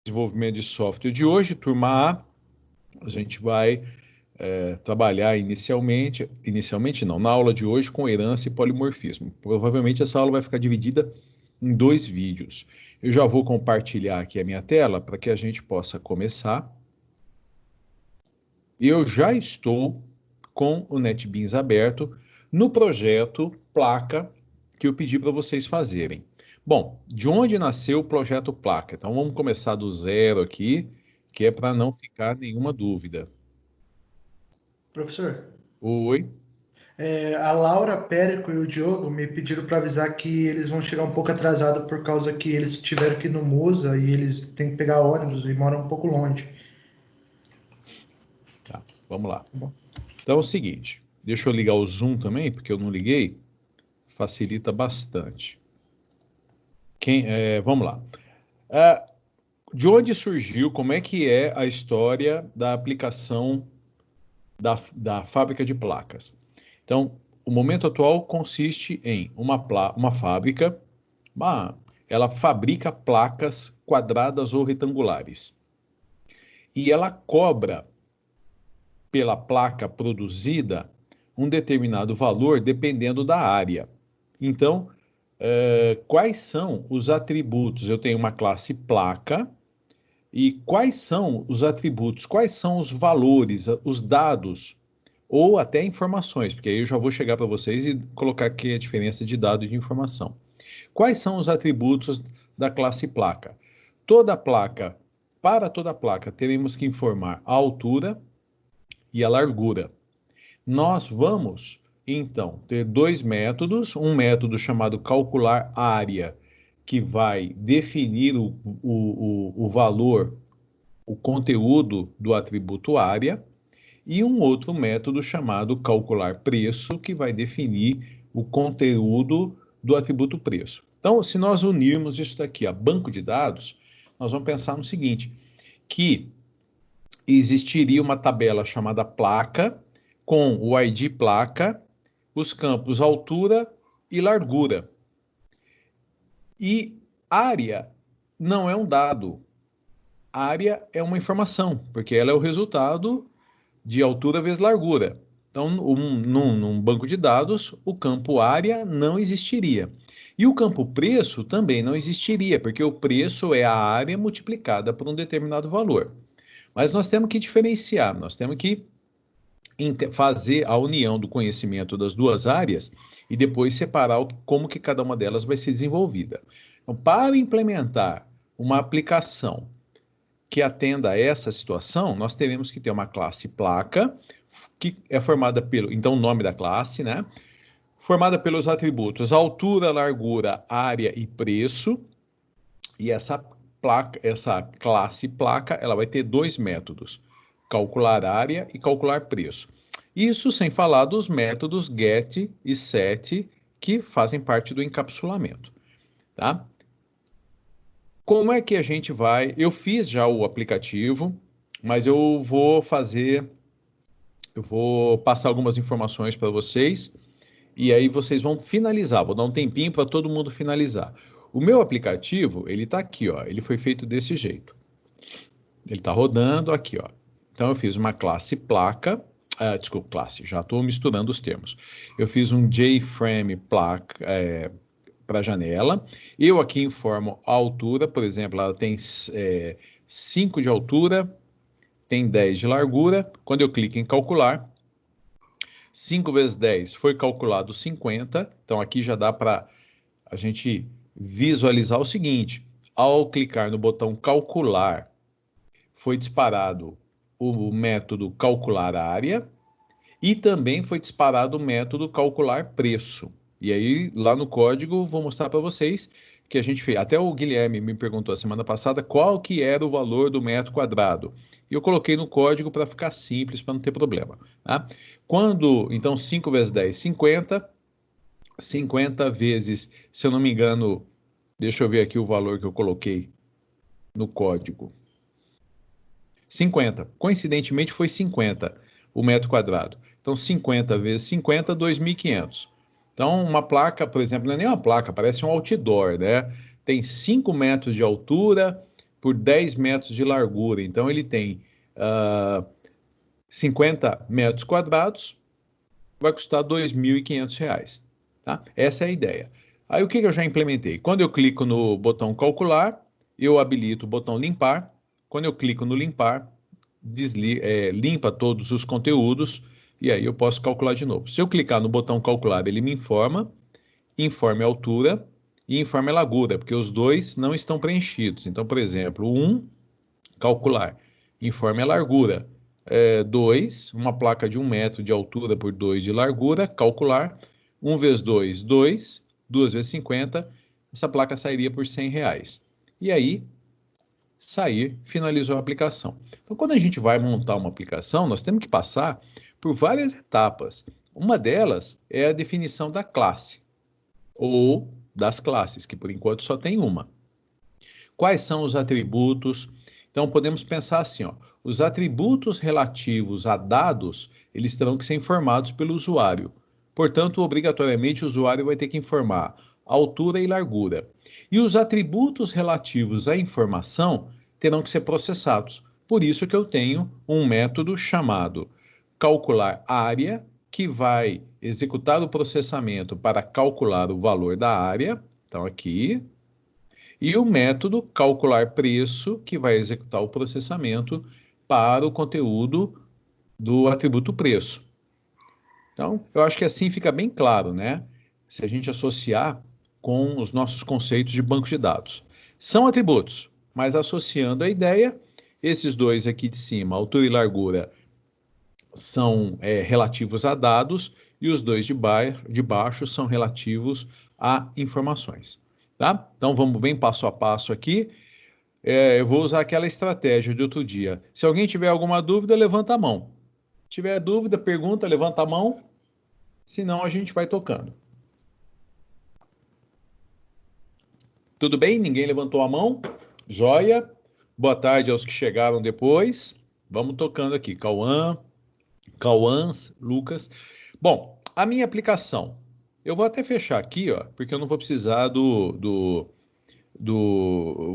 Desenvolvimento de software de hoje, turma A. A gente vai trabalhar inicialmente não, na aula de hoje com herança e polimorfismo. Provavelmente essa aula vai ficar dividida em 2 vídeos. Eu já vou compartilhar aqui a minha tela para que a gente possa começar. Eu já estou com o NetBeans aberto no projeto Placa que eu pedi para vocês fazerem. Bom, de onde nasceu o projeto Placa? Então vamos começar do zero aqui, que é para não ficar nenhuma dúvida. Professor, Oi. a Laura, a Périco e o Diogo me pediram para avisar que eles vão chegar um pouco atrasados por causa que eles tiveram que ir no Musa e eles têm que pegar ônibus e moram um pouco longe. Tá, vamos lá. Tá bom? Então é o seguinte, deixa eu ligar o Zoom também, porque eu não liguei, facilita bastante. Vamos lá. De onde surgiu, como é que é a história da aplicação da fábrica de placas? Então, o momento atual consiste em uma fábrica, ela fabrica placas quadradas ou retangulares. E ela cobra pela placa produzida um determinado valor dependendo da área. Então, quais são os atributos? Eu tenho uma classe placa, e quais são os atributos, quais são os valores, os dados, ou até informações, porque aí eu já vou chegar para vocês e colocar aqui a diferença de dado e de informação. Quais são os atributos da classe placa? Para toda placa, teremos que informar a altura e a largura. Nós vamos, então, ter 2 métodos, um método chamado calcular área, que vai definir o valor, o conteúdo do atributo área, e um outro método chamado calcular preço, que vai definir o conteúdo do atributo preço. Então, se nós unirmos isso daqui a banco de dados, nós vamos pensar no seguinte, que existiria uma tabela chamada placa, com o ID placa, os campos altura e largura. E área não é um dado, área é uma informação, porque ela é o resultado de altura vezes largura. Então, num banco de dados, o campo área não existiria. E o campo preço também não existiria, porque o preço é a área multiplicada por um determinado valor. Mas nós temos que diferenciar, nós temos que fazer a união do conhecimento das duas áreas e depois separar como que cada uma delas vai ser desenvolvida. Então, para implementar uma aplicação que atenda a essa situação, nós teremos que ter uma classe placa, que é formada pelo, então o nome da classe, né? Formada pelos atributos altura, largura, área e preço. E essa classe placa, ela vai ter 2 métodos, calcular área e calcular preço. Isso sem falar dos métodos get e set, que fazem parte do encapsulamento, tá? Como é que a gente vai? Eu fiz já o aplicativo, mas eu vou passar algumas informações para vocês e aí vocês vão finalizar. Vou dar um tempinho para todo mundo finalizar. O meu aplicativo, ele está aqui, ó. Ele foi feito desse jeito. Ele está rodando aqui, ó. Então eu fiz uma classe placa, desculpa, classe, já estou misturando os termos. Eu fiz um JFrame placa para janela. Eu aqui informo a altura, por exemplo, ela tem 5 de altura, tem 10 de largura. Quando eu clico em calcular, 5 vezes 10 foi calculado 50. Então aqui já dá para a gente visualizar o seguinte: ao clicar no botão calcular, foi disparado o método calcular área e também foi disparado o método calcular preço. E aí, lá no código, vou mostrar para vocês que a gente fez. Até o Guilherme me perguntou a semana passada qual que era o valor do metro quadrado. E eu coloquei no código para ficar simples, para não ter problema. Tá? Então, 5 vezes 10, 50. 50 vezes, se eu não me engano, deixa eu ver aqui o valor que eu coloquei no código. 50. Coincidentemente foi 50 o metro quadrado. Então 50 vezes 50, 2.500. Então uma placa, por exemplo, não é nem uma placa, parece um outdoor, né? Tem 5 metros de altura, por 10 metros de largura. Então, ele tem 50 metros quadrados, vai custar R$ 2.500, tá? Essa é a ideia. Aí, o que eu já implementei? Quando eu clico no botão calcular, eu habilito o botão limpar. Quando eu clico no limpar, limpa todos os conteúdos, e aí eu posso calcular de novo. Se eu clicar no botão calcular, ele me informe a altura e informe a largura, porque os dois não estão preenchidos. Então, por exemplo, calcular, informe a largura. 2, uma placa de 1 metro de altura por 2 de largura, calcular, 1 vezes 2, 2, 2 vezes 50, essa placa sairia por R$ 100. E aí, finalizou a aplicação. Então, quando a gente vai montar uma aplicação, nós temos que passar por várias etapas. Uma delas é a definição da classe, ou das classes, que por enquanto só tem uma. Quais são os atributos? Então, podemos pensar assim, ó, os atributos relativos a dados, eles terão que ser informados pelo usuário. Portanto, obrigatoriamente, o usuário vai ter que informar altura e largura. E os atributos relativos à informação terão que ser processados. Por isso que eu tenho um método chamado calcular área, que vai executar o processamento para calcular o valor da área. Então, aqui. E o método calcular preço, que vai executar o processamento para o conteúdo do atributo preço. Então, eu acho que assim fica bem claro, né? Se a gente associar com os nossos conceitos de banco de dados. São atributos, mas associando a ideia, esses dois aqui de cima, altura e largura, são relativos a dados, e os dois de baixo são relativos a informações. Tá? Então, vamos bem passo a passo aqui. Eu vou usar aquela estratégia de outro dia. Se alguém tiver alguma dúvida, levanta a mão. Se tiver dúvida, pergunta, levanta a mão. Senão, a gente vai tocando. Tudo bem? Ninguém levantou a mão? Joia. Boa tarde aos que chegaram depois. Vamos tocando aqui. Cauãs, Lucas. Bom, a minha aplicação. Eu vou até fechar aqui, ó, porque eu não vou precisar do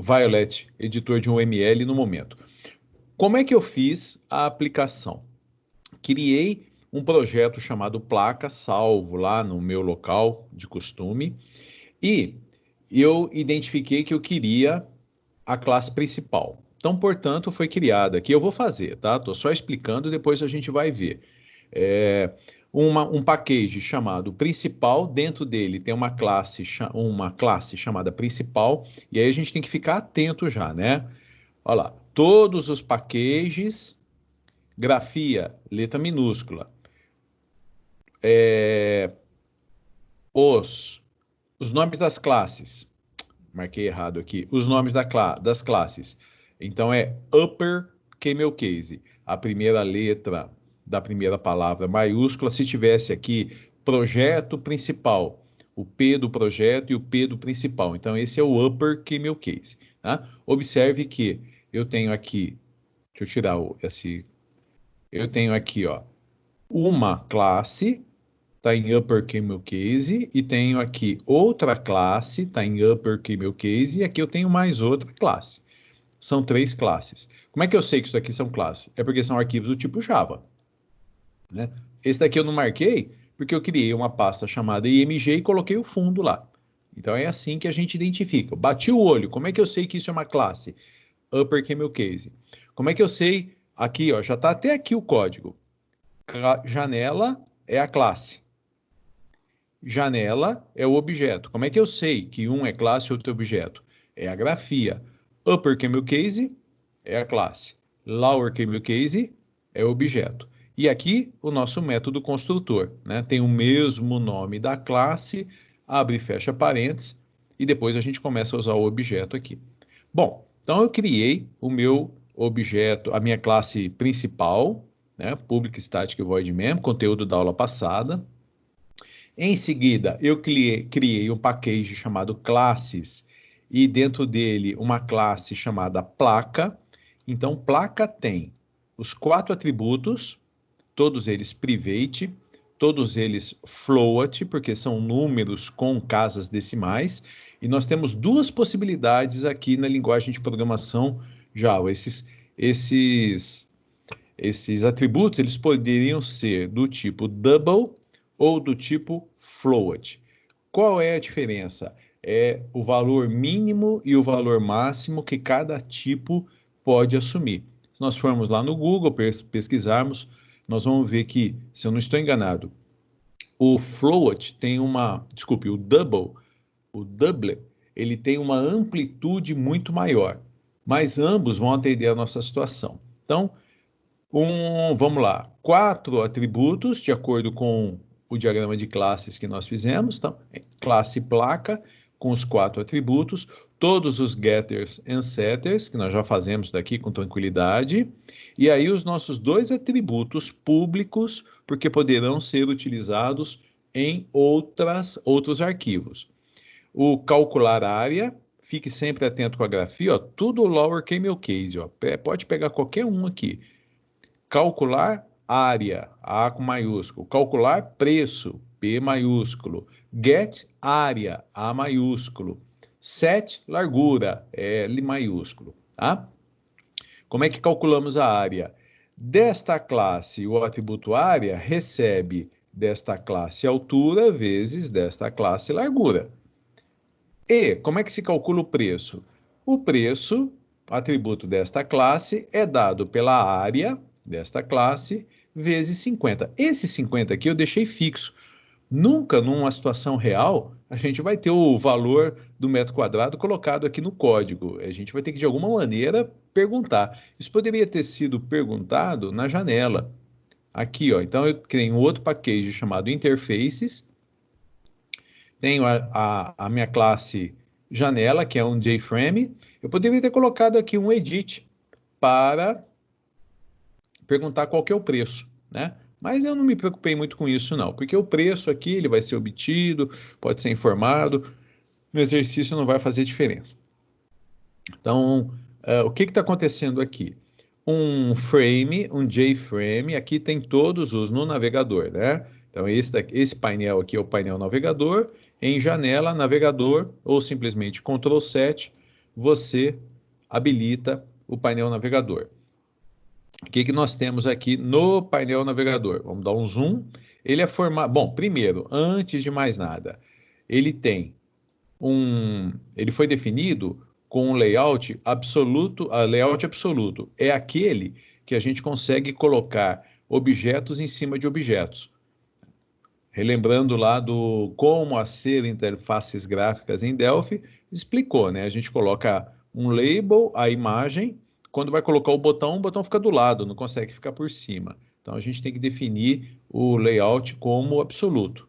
Violet, editor de um ML no momento. Como é que eu fiz a aplicação? Criei um projeto chamado placa, salvo lá no meu local de costume, e eu identifiquei que eu queria a classe principal. Então, portanto, foi criada aqui. Eu vou fazer, tá? Estou só explicando, depois a gente vai ver. Um package chamado principal, dentro dele tem uma classe chamada principal, e aí a gente tem que ficar atento já, né? Olha lá, todos os packages, grafia, letra minúscula, os nomes das classes, marquei errado aqui, os nomes das classes, então é upper camel case, a primeira letra da primeira palavra maiúscula. Se tivesse aqui projeto principal, o P do projeto e o P do principal. Então, esse é o upper camel case. Tá? Observe que eu tenho aqui, deixa eu tirar eu tenho aqui, ó, uma classe, está em upper camel case, e tenho aqui outra classe, está em upper camel case, e aqui eu tenho mais outra classe. São 3 classes. Como é que eu sei que isso aqui são classes? É porque são arquivos do tipo Java. Né? Esse daqui eu não marquei porque eu criei uma pasta chamada img e coloquei o fundo lá. Então é assim que a gente identifica. Bati o olho, como é que eu sei que isso é uma classe? Upper camel case. Como é que eu sei? Aqui, ó, já está até aqui o código. Janela é a classe. Janela é o objeto. Como é que eu sei que um é classe e outro é objeto? É a grafia. Upper camel case é a classe. Lower camel case é o objeto. E aqui o nosso método construtor, né? Tem o mesmo nome da classe, abre e fecha parênteses, e depois a gente começa a usar o objeto aqui. Bom, então eu criei o meu objeto, a minha classe principal, né? Public Static Void Mem, conteúdo da aula passada. Em seguida, eu criei um package chamado classes, e dentro dele uma classe chamada placa. Então, placa tem os 4 atributos, todos eles private, todos eles float, porque são números com casas decimais, E nós temos duas possibilidades aqui na linguagem de programação Java. Esses atributos, eles poderiam ser do tipo double ou do tipo float. Qual é a diferença? É o valor mínimo e o valor máximo que cada tipo pode assumir. Se nós formos lá no Google pesquisarmos, nós vamos ver que, se eu não estou enganado, o float tem o double, ele tem uma amplitude muito maior, mas ambos vão atender a nossa situação. Então, vamos lá, 4 atributos, de acordo com o diagrama de classes que nós fizemos. Então, classe placa, com os 4 atributos, todos os getters and setters, que nós já fazemos daqui com tranquilidade, e aí os nossos 2 atributos públicos, porque poderão ser utilizados em outros arquivos. O calcular área, fique sempre atento com a grafia, ó, tudo lowercase, ó, pode pegar qualquer um aqui. Calcular área, A com maiúsculo. Calcular preço, P maiúsculo. Get área, A maiúsculo. Set largura, L maiúsculo. Tá? Como é que calculamos a área? Desta classe, o atributo área recebe desta classe altura vezes desta classe largura. E como é que se calcula o preço? O preço, atributo desta classe, é dado pela área desta classe vezes 50. Esse 50 aqui eu deixei fixo. Nunca, numa situação real, a gente vai ter o valor do metro quadrado colocado aqui no código. A gente vai ter que, de alguma maneira, perguntar. Isso poderia ter sido perguntado na janela. Aqui, ó. Então, eu criei um outro package chamado Interfaces. Tenho a minha classe janela, que é um JFrame. Eu poderia ter colocado aqui um edit para perguntar qual que é o preço, né? Mas eu não me preocupei muito com isso, não, porque o preço aqui ele vai ser obtido, pode ser informado, no exercício não vai fazer diferença. Então, o que está acontecendo aqui? Um frame, um JFrame, aqui tem todos os no navegador, né? Então, esse painel aqui é o painel navegador, em janela, navegador, ou simplesmente Ctrl 7, você habilita o painel navegador. O que nós temos aqui no painel navegador? Vamos dar um zoom. Ele é formado... Bom, primeiro, antes de mais nada, ele foi definido com um layout absoluto. Layout absoluto é aquele que a gente consegue colocar objetos em cima de objetos. Relembrando lá do como ser interfaces gráficas em Delphi, explicou, né? A gente coloca um label, a imagem. Quando vai colocar o botão fica do lado, não consegue ficar por cima. Então, a gente tem que definir o layout como absoluto.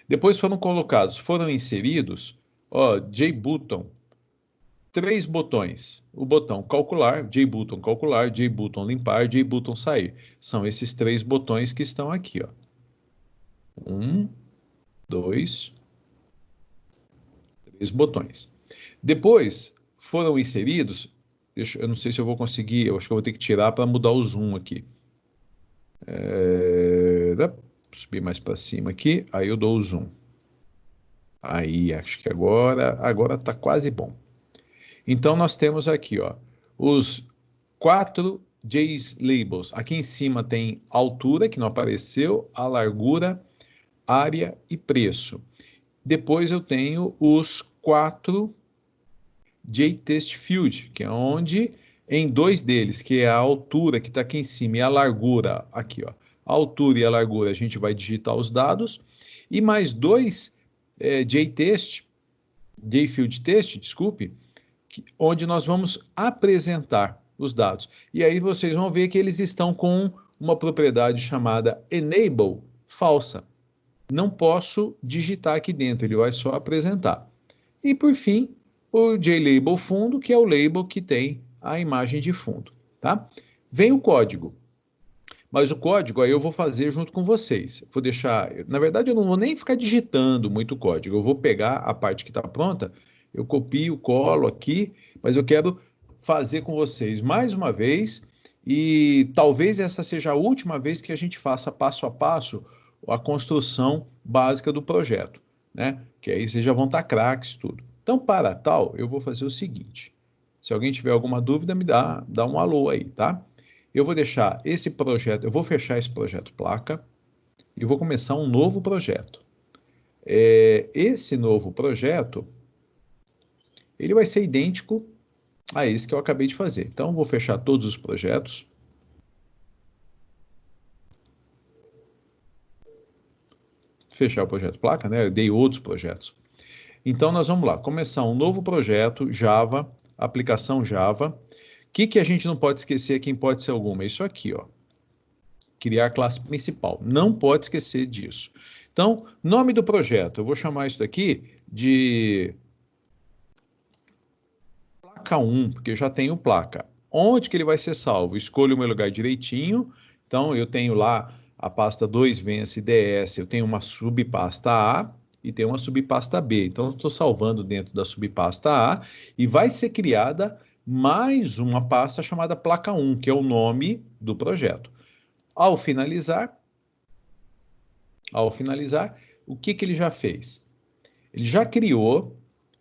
Depois foram inseridos, ó, JButton, 3 botões. O botão calcular, JButton limpar, JButton sair. São esses 3 botões que estão aqui, ó. 1, 2, 3 botões. Depois foram inseridos... Eu não sei se eu vou conseguir, eu acho que eu vou ter que tirar para mudar o zoom aqui. Subir mais para cima aqui, aí eu dou o zoom. Aí, acho que agora está quase bom. Então, nós temos aqui, ó, os 4 JLabels. Aqui em cima tem altura, que não apareceu, a largura, área e preço. Depois eu tenho os 4 JTestField, que é onde, em 2 deles, que é a altura que está aqui em cima e a largura, aqui, ó, a altura e a largura, a gente vai digitar os dados, e mais 2 JFieldTest, desculpe, onde nós vamos apresentar os dados. E aí vocês vão ver que eles estão com uma propriedade chamada enable falsa. Não posso digitar aqui dentro, ele vai só apresentar. E por fim, o JLabel fundo, que é o label que tem a imagem de fundo, tá? Vem o código. Mas o código aí eu vou fazer junto com vocês. Vou deixar... Na verdade, eu não vou nem ficar digitando muito código. Eu vou pegar a parte que está pronta, eu copio, colo aqui, mas eu quero fazer com vocês mais uma vez, e talvez essa seja a última vez que a gente faça passo a passo a construção básica do projeto, né? Que aí vocês já vão estar craques, tudo. Então, para tal, eu vou fazer o seguinte. Se alguém tiver alguma dúvida, me dá um alô aí, tá? Eu vou deixar esse projeto, eu vou fechar esse projeto placa e vou começar um novo projeto. Esse novo projeto, ele vai ser idêntico a esse que eu acabei de fazer. Então, eu vou fechar todos os projetos. Fechar o projeto placa, né? Eu dei outros projetos. Então, nós vamos lá, começar um novo projeto, Java, aplicação Java. O que a gente não pode esquecer aqui em hipótese alguma? Isso aqui, ó. Criar classe principal. Não pode esquecer disso. Então, nome do projeto. Eu vou chamar isso daqui de placa 1, porque eu já tenho placa. Onde que ele vai ser salvo? Escolho o meu lugar direitinho. Então, eu tenho lá a pasta 2 Vence DS, eu tenho uma subpasta A e tenho uma subpasta B. Então, eu estou salvando dentro da subpasta A e vai ser criada mais uma pasta chamada placa 1, que é o nome do projeto. Ao finalizar, o que ele já fez? Ele já criou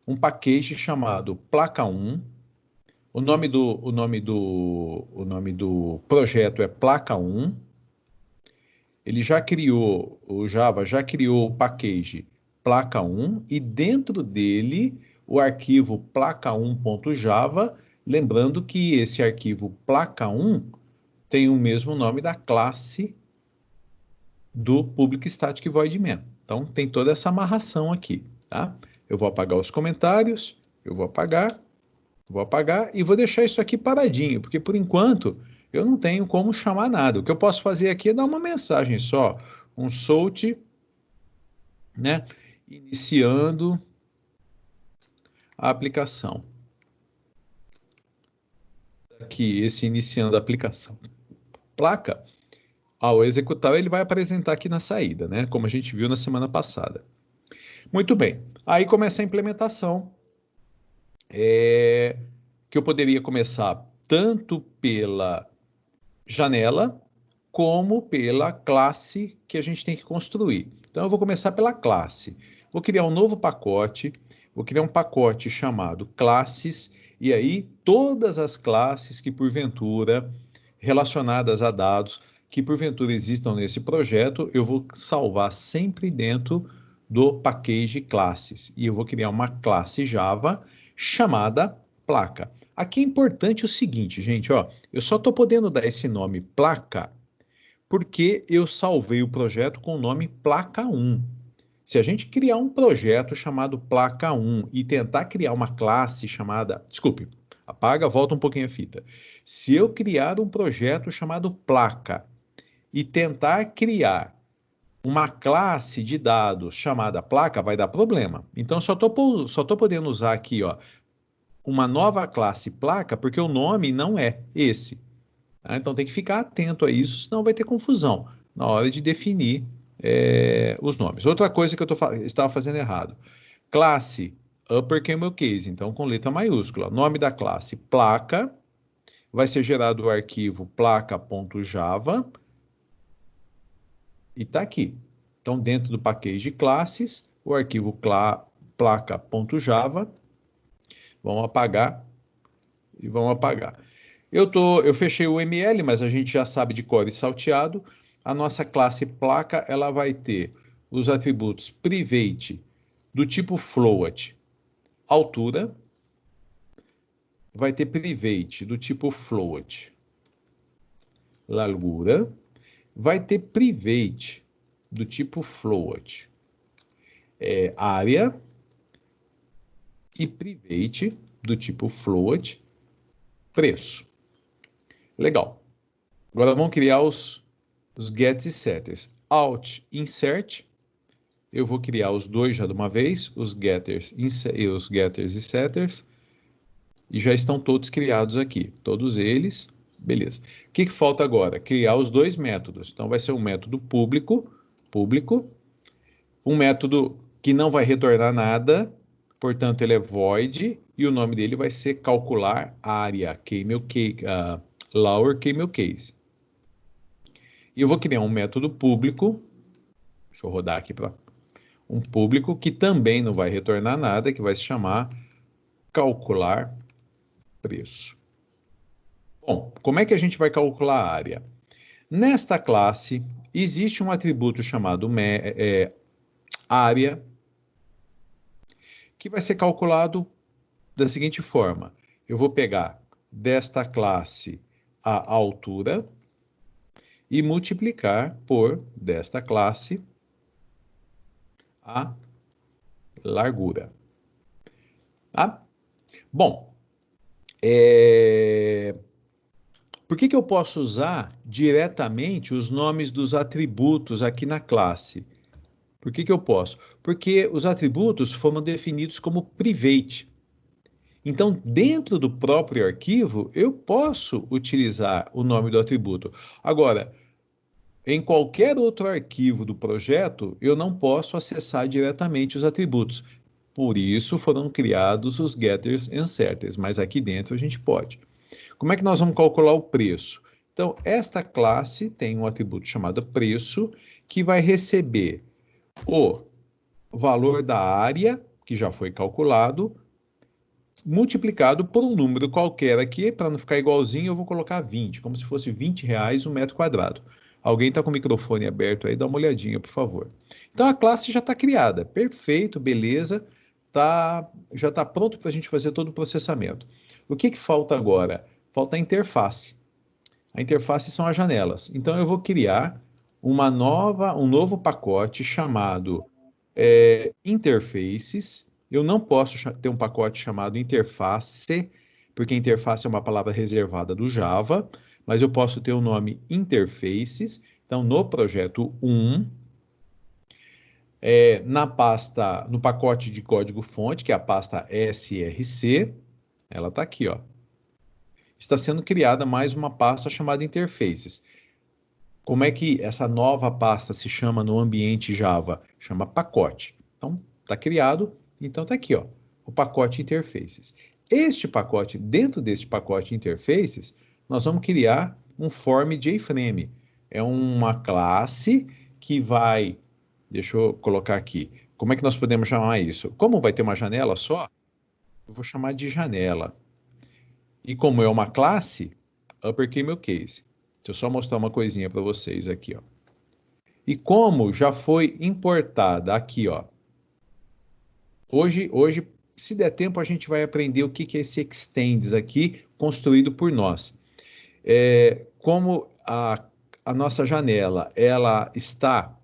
um package chamado placa 1. O nome do projeto é placa 1. Ele já criou, o Java já criou o package placa 1 e dentro dele o arquivo placa1.java, lembrando que esse arquivo placa 1 tem o mesmo nome da classe do Public Static Void Main. Então tem toda essa amarração aqui, tá? Eu vou apagar os comentários, eu vou apagar e vou deixar isso aqui paradinho, porque por enquanto eu não tenho como chamar nada. O que eu posso fazer aqui é dar uma mensagem só, um solt, né? Iniciando a aplicação. Aqui, esse iniciando a aplicação. Placa, ao executar, ele vai apresentar aqui na saída, né? Como a gente viu na semana passada. Muito bem. Aí começa a implementação, que eu poderia começar tanto pela janela, como pela classe que a gente tem que construir. Então, eu vou começar pela classe. Vou criar um novo pacote, vou criar um pacote chamado classes, e aí todas as classes que porventura relacionadas a dados, que porventura existam nesse projeto, eu vou salvar sempre dentro do package classes. E eu vou criar uma classe Java chamada placa. Aqui é importante o seguinte, gente, ó, eu só estou podendo dar esse nome placa porque eu salvei o projeto com o nome placa 1. Se a gente criar um projeto chamado placa 1 e tentar criar uma classe chamada... Desculpe, apaga, volta um pouquinho a fita. Se eu criar um projeto chamado placa e tentar criar uma classe de dados chamada placa, vai dar problema. Então, só tô podendo usar aqui, ó, uma nova classe placa, porque o nome não é esse. Tá? Então tem que ficar atento a isso, senão vai ter confusão na hora de definir os nomes. Outra coisa que eu estava fazendo errado. Classe upper camel case, então com letra maiúscula. Nome da classe placa, vai ser gerado o arquivo placa.java e está aqui. Então dentro do package classes, o arquivo placa.java. Vamos apagar e vamos apagar. Eu fechei o ML, mas a gente já sabe de cor e salteado. A nossa classe placa, ela vai ter os atributos private do tipo float, altura, vai ter private do tipo float, largura, vai ter private do tipo float, área, e private do tipo float, preço. Legal. Agora vamos criar os gets e setters. Alt, insert. Eu vou criar os dois já de uma vez, os getters e setters. E já estão todos criados aqui. Todos eles. Beleza. O que falta agora? Criar os dois métodos. Então vai ser um método público. Um método que não vai retornar nada. Portanto, ele é void. E o nome dele vai ser calcular área. Lower camel case. E eu vou criar um método público. Deixa eu rodar aqui para um público que também não vai retornar nada, que vai se chamar calcular preço. Bom, como é que a gente vai calcular a área? Nesta classe, existe um atributo chamado área, que vai ser calculado da seguinte forma. Eu vou pegar desta classe a altura e multiplicar por desta classe a largura. Tá? Bom, por que eu posso usar diretamente os nomes dos atributos aqui na classe? Por que eu posso? Porque os atributos foram definidos como private. Então, dentro do próprio arquivo, eu posso utilizar o nome do atributo. Agora, em qualquer outro arquivo do projeto, eu não posso acessar diretamente os atributos. Por isso foram criados os getters e setters, mas aqui dentro a gente pode. Como é que nós vamos calcular o preço? Então, esta classe tem um atributo chamado preço, que vai receber o valor da área, que já foi calculado, multiplicado por um número qualquer aqui, para não ficar igualzinho, eu vou colocar 20, como se fosse R$ 20 um metro quadrado. Alguém está com o microfone aberto aí, dá uma olhadinha, por favor. Então a classe já está criada, perfeito, beleza, já está pronto para a gente fazer todo o processamento. O que falta agora? Falta a interface. A interface são as janelas. Então eu vou criar um novo pacote chamado interfaces. Eu não posso ter um pacote chamado interface, porque interface é uma palavra reservada do Java, mas eu posso ter o nome interfaces. Então, no projeto 1, no pacote de código-fonte, que é a pasta src, ela está aqui, ó. Está sendo criada mais uma pasta chamada interfaces. Como é que essa nova pasta se chama no ambiente Java? Chama pacote. Então, está criado, então está aqui, ó, o pacote interfaces. Dentro deste pacote interfaces, nós vamos criar um form JFrame. É uma classe que vai, deixa eu colocar aqui, como é que nós podemos chamar isso? Como vai ter uma janela só, eu vou chamar de janela. E como é uma classe, uppercase. Deixa eu só mostrar uma coisinha para vocês aqui, ó. E como já foi importada aqui, ó. Hoje, se der tempo, a gente vai aprender o que é esse extends aqui, construído por nós. Como a nossa janela, ela está...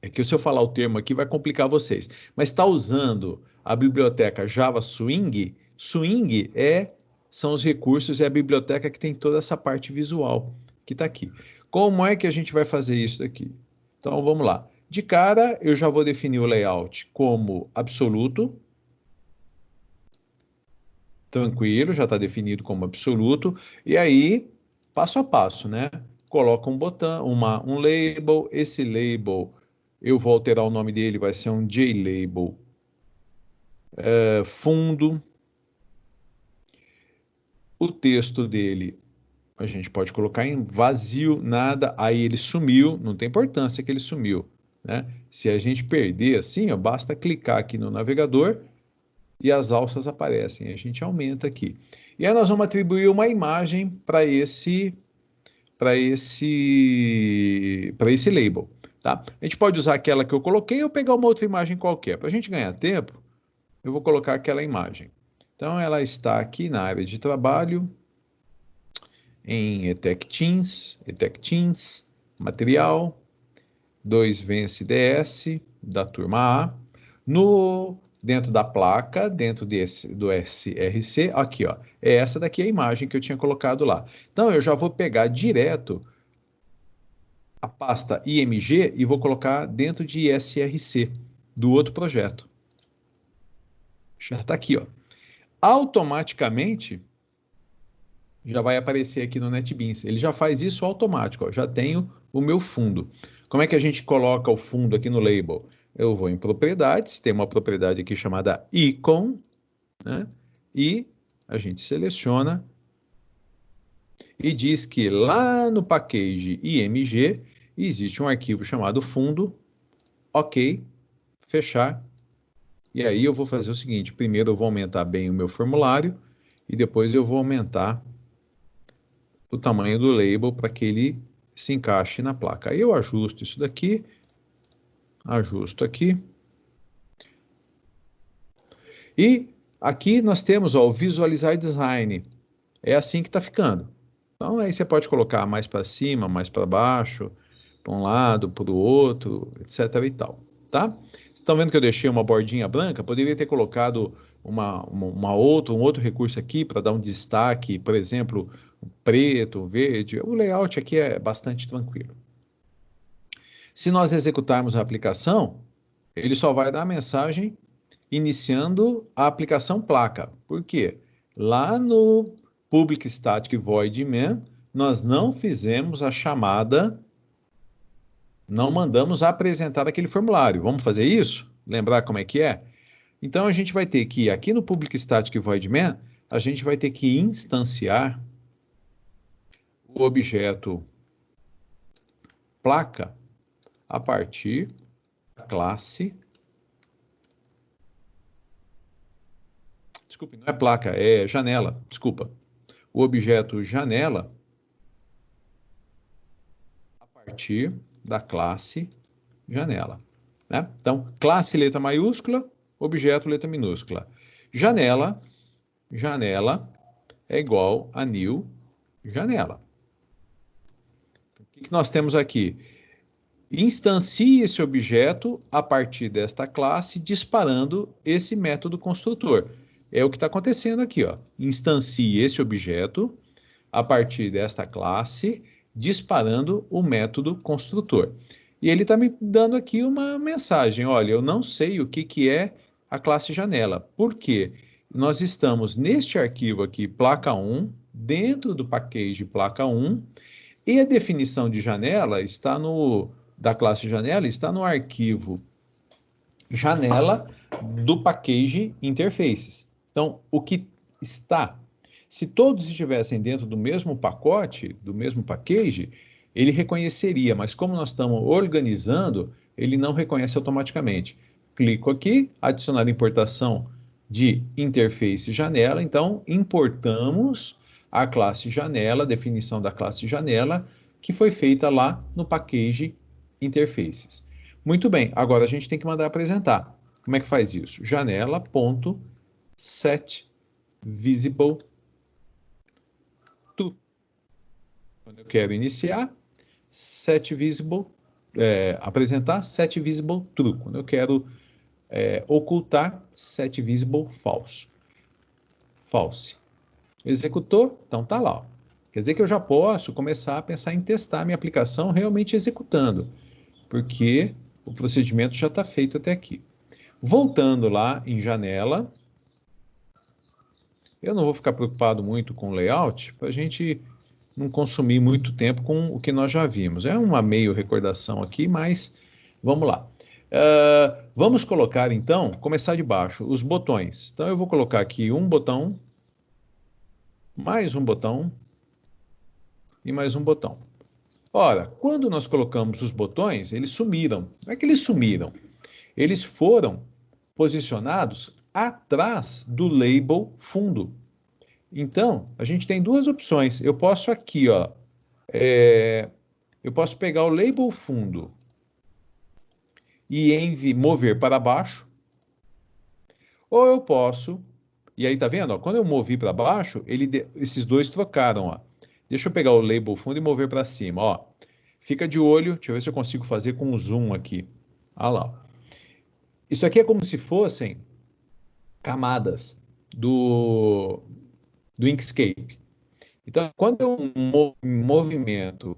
É que se eu falar o termo aqui vai complicar vocês. Mas está usando a biblioteca Java Swing. Swing são os recursos, é a biblioteca que tem toda essa parte visual que está aqui. Como é que a gente vai fazer isso daqui? Então, vamos lá. De cara, eu já vou definir o layout como absoluto. Tranquilo, já está definido como absoluto. E aí, passo a passo, né? Coloca um botão, um label. Esse label, eu vou alterar o nome dele, vai ser um JLabel fundo. O texto dele, a gente pode colocar em vazio, nada, aí ele sumiu, não tem importância que ele sumiu, né? Se a gente perder assim, ó, basta clicar aqui no navegador e as alças aparecem, a gente aumenta aqui. E aí nós vamos atribuir uma imagem para esse label, tá? A gente pode usar aquela que eu coloquei ou pegar uma outra imagem qualquer. Para a gente ganhar tempo, eu vou colocar aquela imagem. Então, ela está aqui na área de trabalho, em ETEC Teams, material, 2 Vence DS, da turma A, dentro da placa, dentro do SRC, aqui, ó, é essa daqui a imagem que eu tinha colocado lá. Então, eu já vou pegar direto a pasta IMG e vou colocar dentro de SRC, do outro projeto. Já está aqui, ó. Automaticamente, já vai aparecer aqui no NetBeans. Ele já faz isso automático, ó. Já tenho o meu fundo. Como é que a gente coloca o fundo aqui no label? Eu vou em propriedades, tem uma propriedade aqui chamada icon, né? E a gente seleciona e diz que lá no package IMG existe um arquivo chamado fundo, ok, fechar. E aí eu vou fazer o seguinte, primeiro eu vou aumentar bem o meu formulário e depois eu vou aumentar o tamanho do label para que ele se encaixe na placa. Aí eu ajusto isso daqui, ajusto aqui. E aqui nós temos ó, o Visualizar Design. É assim que está ficando. Então aí você pode colocar mais para cima, mais para baixo, para um lado, para o outro, etc. e tal, tá? Vocês estão vendo que eu deixei uma bordinha branca? Poderia ter colocado um outro recurso aqui para dar um destaque, por exemplo, preto, verde. O layout aqui é bastante tranquilo. Se nós executarmos a aplicação, ele só vai dar a mensagem iniciando a aplicação placa. Por quê? Lá no Public Static Void Main, nós não fizemos a chamada, não mandamos apresentar aquele formulário. Vamos fazer isso? Lembrar como é que é? Então, a gente vai ter que, aqui no Public Static Void Main, a gente vai ter que instanciar o objeto placa a partir da classe. Desculpe, não é placa, é janela, desculpa. O objeto janela a partir da classe janela. Né? Então, classe letra maiúscula, objeto letra minúscula. Janela, janela é igual a new janela. O que nós temos aqui? Instancie esse objeto a partir desta classe, disparando esse método construtor. É o que está acontecendo aqui, ó. Instancie esse objeto a partir desta classe, disparando o método construtor. E ele está me dando aqui uma mensagem, olha, eu não sei o que é a classe janela. Por quê? Nós estamos neste arquivo aqui, placa 1, dentro do package placa 1, e a definição de janela está da classe janela está no arquivo janela do package interfaces. Então, o que está, se todos estivessem dentro do mesmo pacote, do mesmo package, ele reconheceria, mas como nós estamos organizando, ele não reconhece automaticamente. Clico aqui, adicionar importação de interface janela, então importamos a classe janela, definição da classe janela, que foi feita lá no package interfaces. Muito bem, agora a gente tem que mandar apresentar. Como é que faz isso? Janela.setVisible to. Quando eu quero iniciar, setVisible, apresentar setVisible true. Quando eu quero ocultar, setVisible false. False. Executou, então tá lá. Ó. Quer dizer que eu já posso começar a pensar em testar minha aplicação realmente executando, porque o procedimento já está feito até aqui. Voltando lá em janela, eu não vou ficar preocupado muito com o layout, para a gente não consumir muito tempo com o que nós já vimos. É uma meio recordação aqui, mas vamos lá. Vamos colocar então, começar de baixo, os botões. Então eu vou colocar aqui um botão, mais um botão e mais um botão. Ora, quando nós colocamos os botões, eles sumiram. Não é que eles sumiram. Eles foram posicionados atrás do label fundo. Então, a gente tem duas opções. Eu posso aqui, ó, eu posso pegar o label fundo e mover para baixo, ou eu posso, e aí tá vendo, ó, quando eu movi para baixo, esses dois trocaram, ó. Deixa eu pegar o label fundo e mover para cima, ó. Fica de olho, deixa eu ver se eu consigo fazer com o zoom aqui. Olha lá. Ó. Isso aqui é como se fossem camadas do Inkscape. Então, quando eu movimento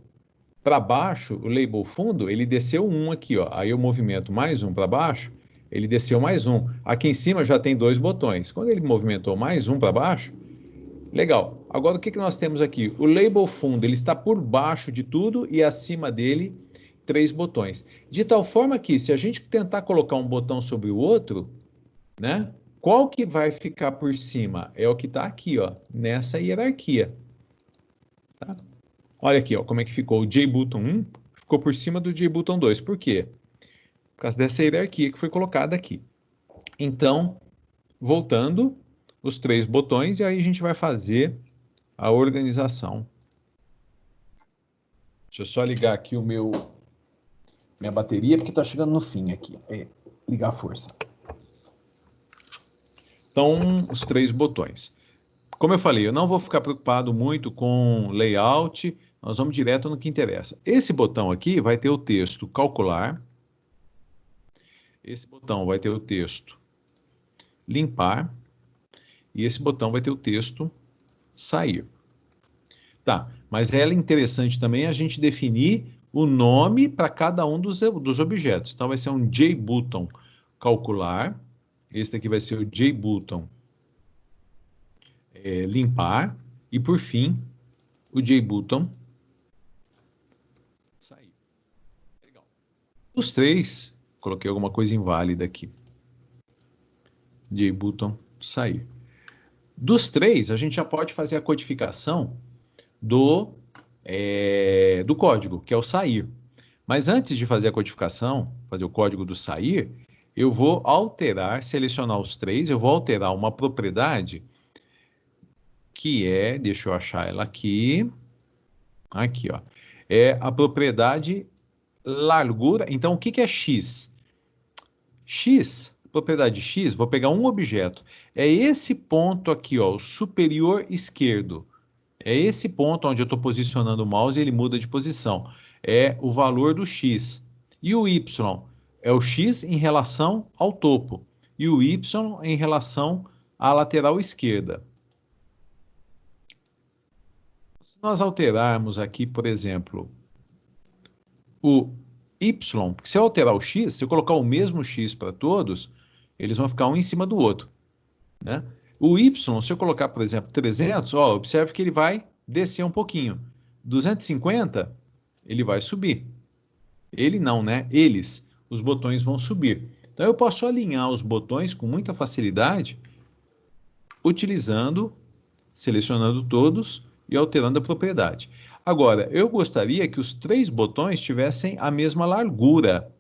para baixo, o label fundo, ele desceu um aqui, ó. Aí eu movimento mais um para baixo, ele desceu mais um. Aqui em cima já tem dois botões. Quando ele movimentou mais um para baixo, legal. Agora, o que nós temos aqui? O label fundo, ele está por baixo de tudo e acima dele, 3 botões. De tal forma que, se a gente tentar colocar um botão sobre o outro, né? Qual que vai ficar por cima? É o que está aqui, ó, nessa hierarquia. Tá? Olha aqui, ó, como é que ficou. O JButton 1 ficou por cima do JButton 2. Por quê? Por causa dessa hierarquia que foi colocada aqui. Então, voltando, os 3 botões, e aí a gente vai fazer a organização. Deixa eu só ligar aqui minha bateria, porque está chegando no fim aqui. Ligar a força. Então, os 3 botões. Como eu falei, eu não vou ficar preocupado muito com layout, nós vamos direto no que interessa. Esse botão aqui vai ter o texto calcular, esse botão vai ter o texto limpar, e esse botão vai ter o texto sair. Tá, mas é interessante também a gente definir o nome para cada um dos objetos. Então vai ser um JButton calcular, esse daqui vai ser o JButton limpar, e por fim, o JButton sair. Legal. Os 3, coloquei alguma coisa inválida aqui. JButton sair. Dos 3, a gente já pode fazer a codificação do código, que é o sair. Mas antes de fazer a codificação, fazer o código do sair, eu vou alterar, selecionar os 3, eu vou alterar uma propriedade que deixa eu achar ela aqui, ó, é a propriedade largura. Então, o que é x? Propriedade x, vou pegar um objeto, é esse ponto aqui, ó, o superior esquerdo. É esse ponto onde eu estou posicionando o mouse e ele muda de posição. É o valor do x. E o y é o x em relação ao topo. E o y em relação à lateral esquerda. Se nós alterarmos aqui, por exemplo, o y, porque se eu alterar o x, se eu colocar o mesmo x para todos, eles vão ficar um em cima do outro, né? O y, se eu colocar, por exemplo, 300, ó, observe que ele vai descer um pouquinho. 250, ele vai subir. Ele não, né? Eles, os botões vão subir. Então eu posso alinhar os botões com muita facilidade, selecionando todos e alterando a propriedade. Agora, eu gostaria que os 3 botões tivessem a mesma largura.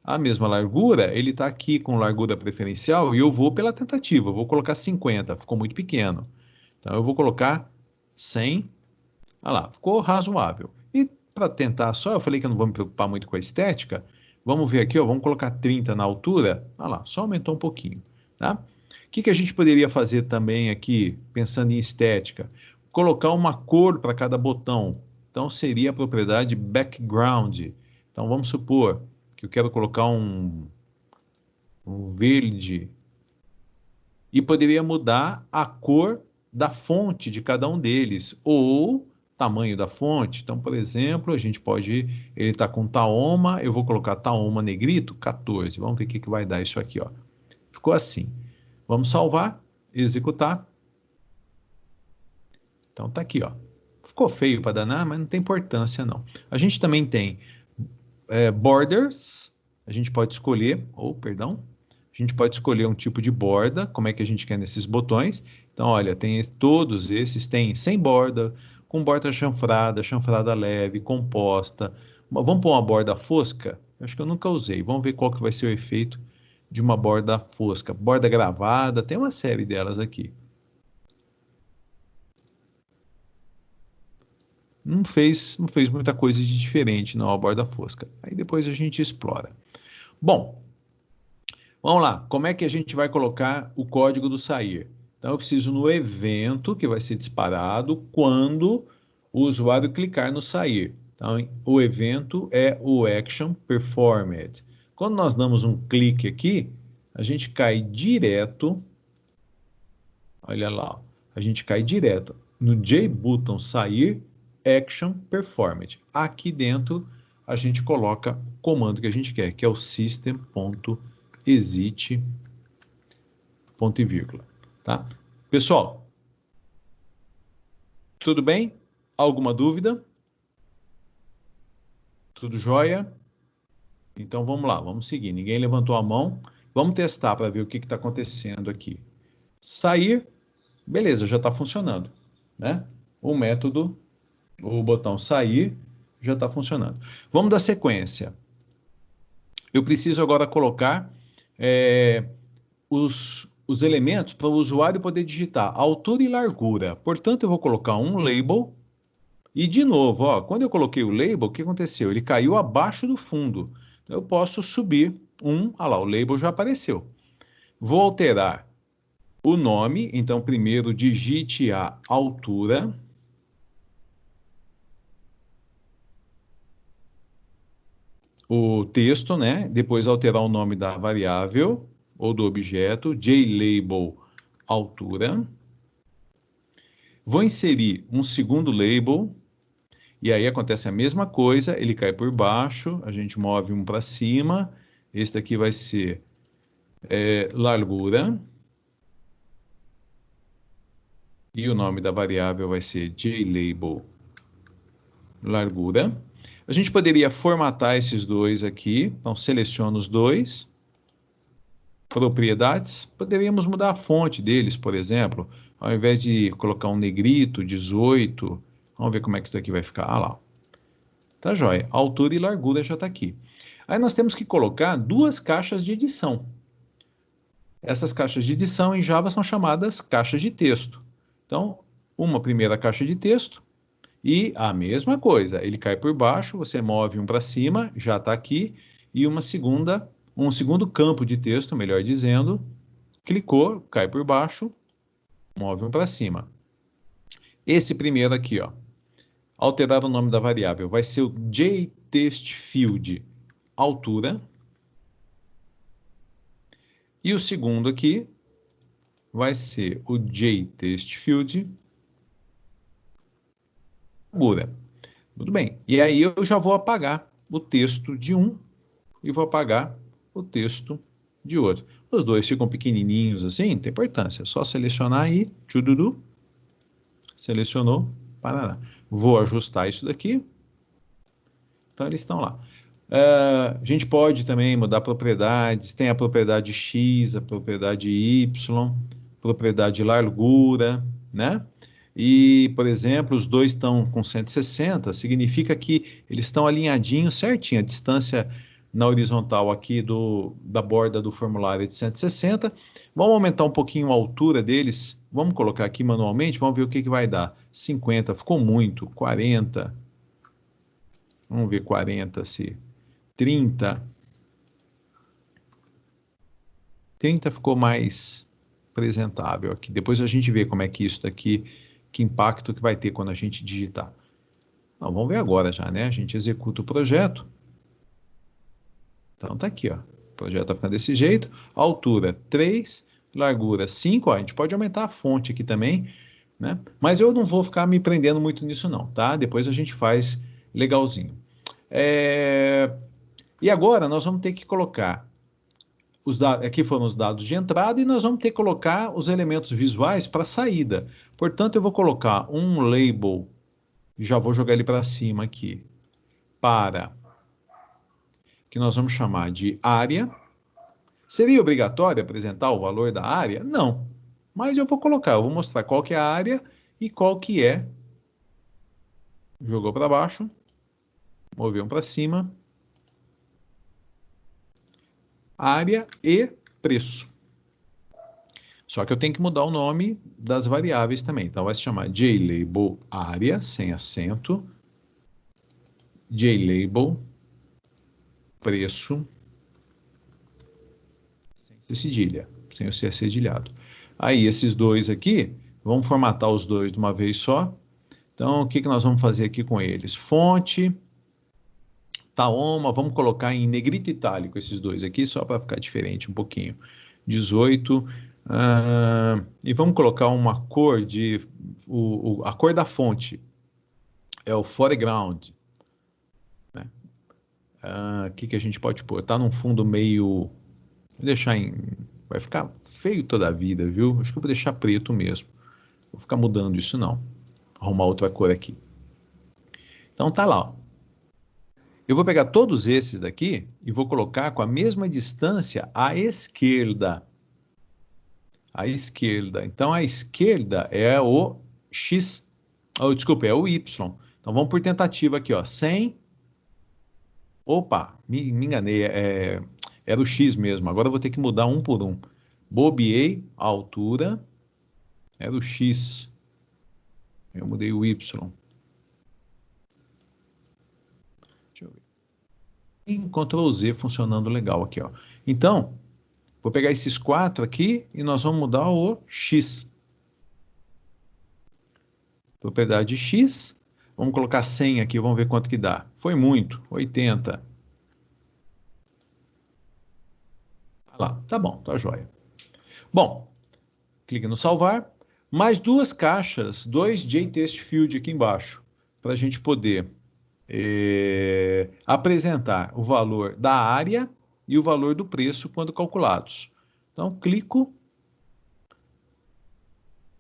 A mesma largura, ele está aqui com largura preferencial e eu vou pela tentativa. Eu vou colocar 50, ficou muito pequeno. Então eu vou colocar 100. Olha lá, ficou razoável. E para tentar só, eu falei que eu não vou me preocupar muito com a estética. Vamos ver aqui, ó, vamos colocar 30 na altura. Olha lá, só aumentou um pouquinho, tá? O que a gente poderia fazer também aqui, pensando em estética? Colocar uma cor para cada botão. Então seria a propriedade background. Então vamos supor que eu quero colocar um verde e poderia mudar a cor da fonte de cada um deles, ou tamanho da fonte. Então, por exemplo, a gente pode, ele está com Tahoma, eu vou colocar Tahoma negrito, 14. Vamos ver o que vai dar isso aqui, ó. Ficou assim. Vamos salvar, executar. Então tá aqui, ó. Ficou feio para danar, mas não tem importância não. A gente também tem borders, a gente pode escolher, a gente pode escolher um tipo de borda, como é que a gente quer nesses botões. Então, olha, tem todos esses, tem sem borda, com borda chanfrada, chanfrada leve, composta. Vamos pôr uma borda fosca? Acho que eu nunca usei. Vamos ver qual que vai ser o efeito de uma borda fosca. Borda gravada, tem uma série delas aqui. Não fez muita coisa de diferente, não, a borda fosca. Aí depois a gente explora. Bom, vamos lá. Como é que a gente vai colocar o código do sair? Então, eu preciso no evento, que vai ser disparado quando o usuário clicar no sair. Então, o evento é o action performed. Quando nós damos um clique aqui, a gente cai direto, olha lá, a gente cai direto no JButton sair, action performed. Aqui dentro, a gente coloca o comando que a gente quer, que é o system.exit, ponto e vírgula. Tá? Pessoal, tudo bem? Alguma dúvida? Tudo jóia? Então vamos lá, vamos seguir. Ninguém levantou a mão. Vamos testar para ver o que está acontecendo aqui. Sair, beleza, já está funcionando, né? O método, o botão sair, já está funcionando. Vamos dar sequência. eu preciso agora colocar os elementos para o usuário poder digitar altura e largura. Portanto, eu vou colocar um label. E, de novo, ó, quando eu coloquei o label, o que aconteceu? Ele caiu abaixo do fundo. Então, eu posso subir olha lá, o label já apareceu. Vou alterar o nome. Então, primeiro digite a altura. O texto, né? Depois alterar o nome da variável ou do objeto, JLabel altura. Vou inserir um segundo label, e aí acontece a mesma coisa, ele cai por baixo, a gente move um para cima, esse daqui vai ser largura, e o nome da variável vai ser JLabel largura. A gente poderia formatar esses dois aqui, então seleciono os dois. Propriedades, poderíamos mudar a fonte deles, por exemplo, ao invés de colocar um negrito, 18, vamos ver como é que isso daqui vai ficar. Ah lá, tá joia, altura e largura já está aqui. Aí nós temos que colocar duas caixas de edição. Essas caixas de edição em Java são chamadas caixas de texto. Então, uma primeira caixa de texto e a mesma coisa, ele cai por baixo, você move um para cima, já está aqui, e um segundo campo de texto, melhor dizendo, clicou, cai por baixo, move um para cima. Esse primeiro aqui, ó, alterar o nome da variável, vai ser o JTextField altura. E o segundo aqui vai ser o JTextField largura. Tudo bem. E aí eu já vou apagar o texto de um e vou apagar o texto de outro. Os dois ficam pequenininhos assim, não tem importância. É só selecionar aí, tchududu, selecionou, parará. Vou ajustar isso daqui. Então eles estão lá. A gente pode também mudar propriedades. Tem a propriedade X, a propriedade Y, propriedade largura, né? E, por exemplo, os dois estão com 160, significa que eles estão alinhadinhos certinho. A distância na horizontal aqui da borda do formulário é de 160. Vamos aumentar um pouquinho a altura deles. Vamos colocar aqui manualmente, vamos ver o que vai dar. 50, ficou muito. 40. Vamos ver 40 se... 30. 30 ficou mais apresentável aqui. Depois a gente vê como é que isso daqui, que impacto que vai ter quando a gente digitar. Não, vamos ver agora já, né? A gente executa o projeto. Então tá aqui, ó. O projeto tá ficando desse jeito. Altura 3, largura 5. Ó, a gente pode aumentar a fonte aqui também, né? Mas eu não vou ficar me prendendo muito nisso não, tá? Depois a gente faz legalzinho. E agora nós vamos ter que colocar os dados, aqui foram os dados de entrada e nós vamos ter que colocar os elementos visuais para saída. Portanto, eu vou colocar um label, já vou jogar ele para cima aqui, para que nós vamos chamar de área. Seria obrigatório apresentar o valor da área? Não. Mas eu vou colocar, eu vou mostrar qual que é a área e qual que é. Jogou para baixo, moveu para cima. Área e preço. Só que eu tenho que mudar o nome das variáveis também. Então vai se chamar JLabel área, sem acento, JLabel preço, sem ser cedilha, sem o ser cedilhado. Aí esses dois aqui, vamos formatar os dois de uma vez só. Então o que nós vamos fazer aqui com eles? Fonte, Taoma, vamos colocar em negrito itálico esses dois aqui, só para ficar diferente um pouquinho. 18, e vamos colocar uma cor a cor da fonte, é o foreground. Né? O que a gente pode pôr? Tá num fundo meio, vou deixar vai ficar feio toda a vida, viu? Acho que eu vou deixar preto mesmo. Vou ficar mudando isso não. Arrumar outra cor aqui. Então tá lá, ó. Eu vou pegar todos esses daqui e vou colocar com a mesma distância à esquerda. À esquerda. Então, a esquerda é o X. Oh, desculpa, é o Y. Então, vamos por tentativa aqui, ó. 100. Opa, me enganei, era o X mesmo, agora eu vou ter que mudar um por um. Bobeei, a altura, era o X, eu mudei o Y. Deixa eu ver. E Ctrl Z funcionando legal aqui, ó. Então, vou pegar esses quatro aqui e nós vamos mudar o X. Propriedade X, vamos colocar 100 aqui, vamos ver quanto que dá. Foi muito, 80. Ah lá, tá bom, tá joia. Bom, clique no salvar, mais duas caixas, dois JTest Field aqui embaixo, para a gente poder apresentar o valor da área e o valor do preço quando calculados. Então, clico,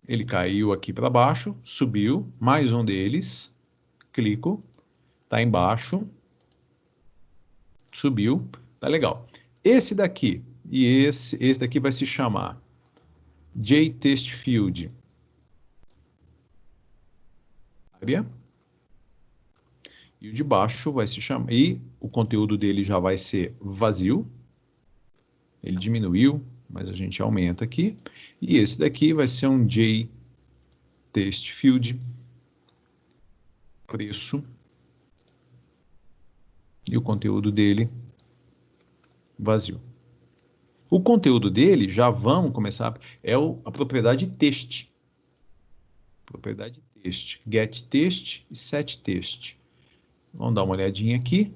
ele caiu aqui para baixo, subiu, mais um deles, clico, está embaixo, subiu, tá legal. Esse daqui e esse daqui vai se chamar JTest Field área. E o de baixo vai se chamar. E o conteúdo dele já vai ser vazio. Ele diminuiu, mas a gente aumenta aqui. E esse daqui vai ser um JTest Field preço. E o conteúdo dele vazio. O conteúdo dele, já vamos começar, a propriedade text. Propriedade text. Get text e set text. Vamos dar uma olhadinha aqui.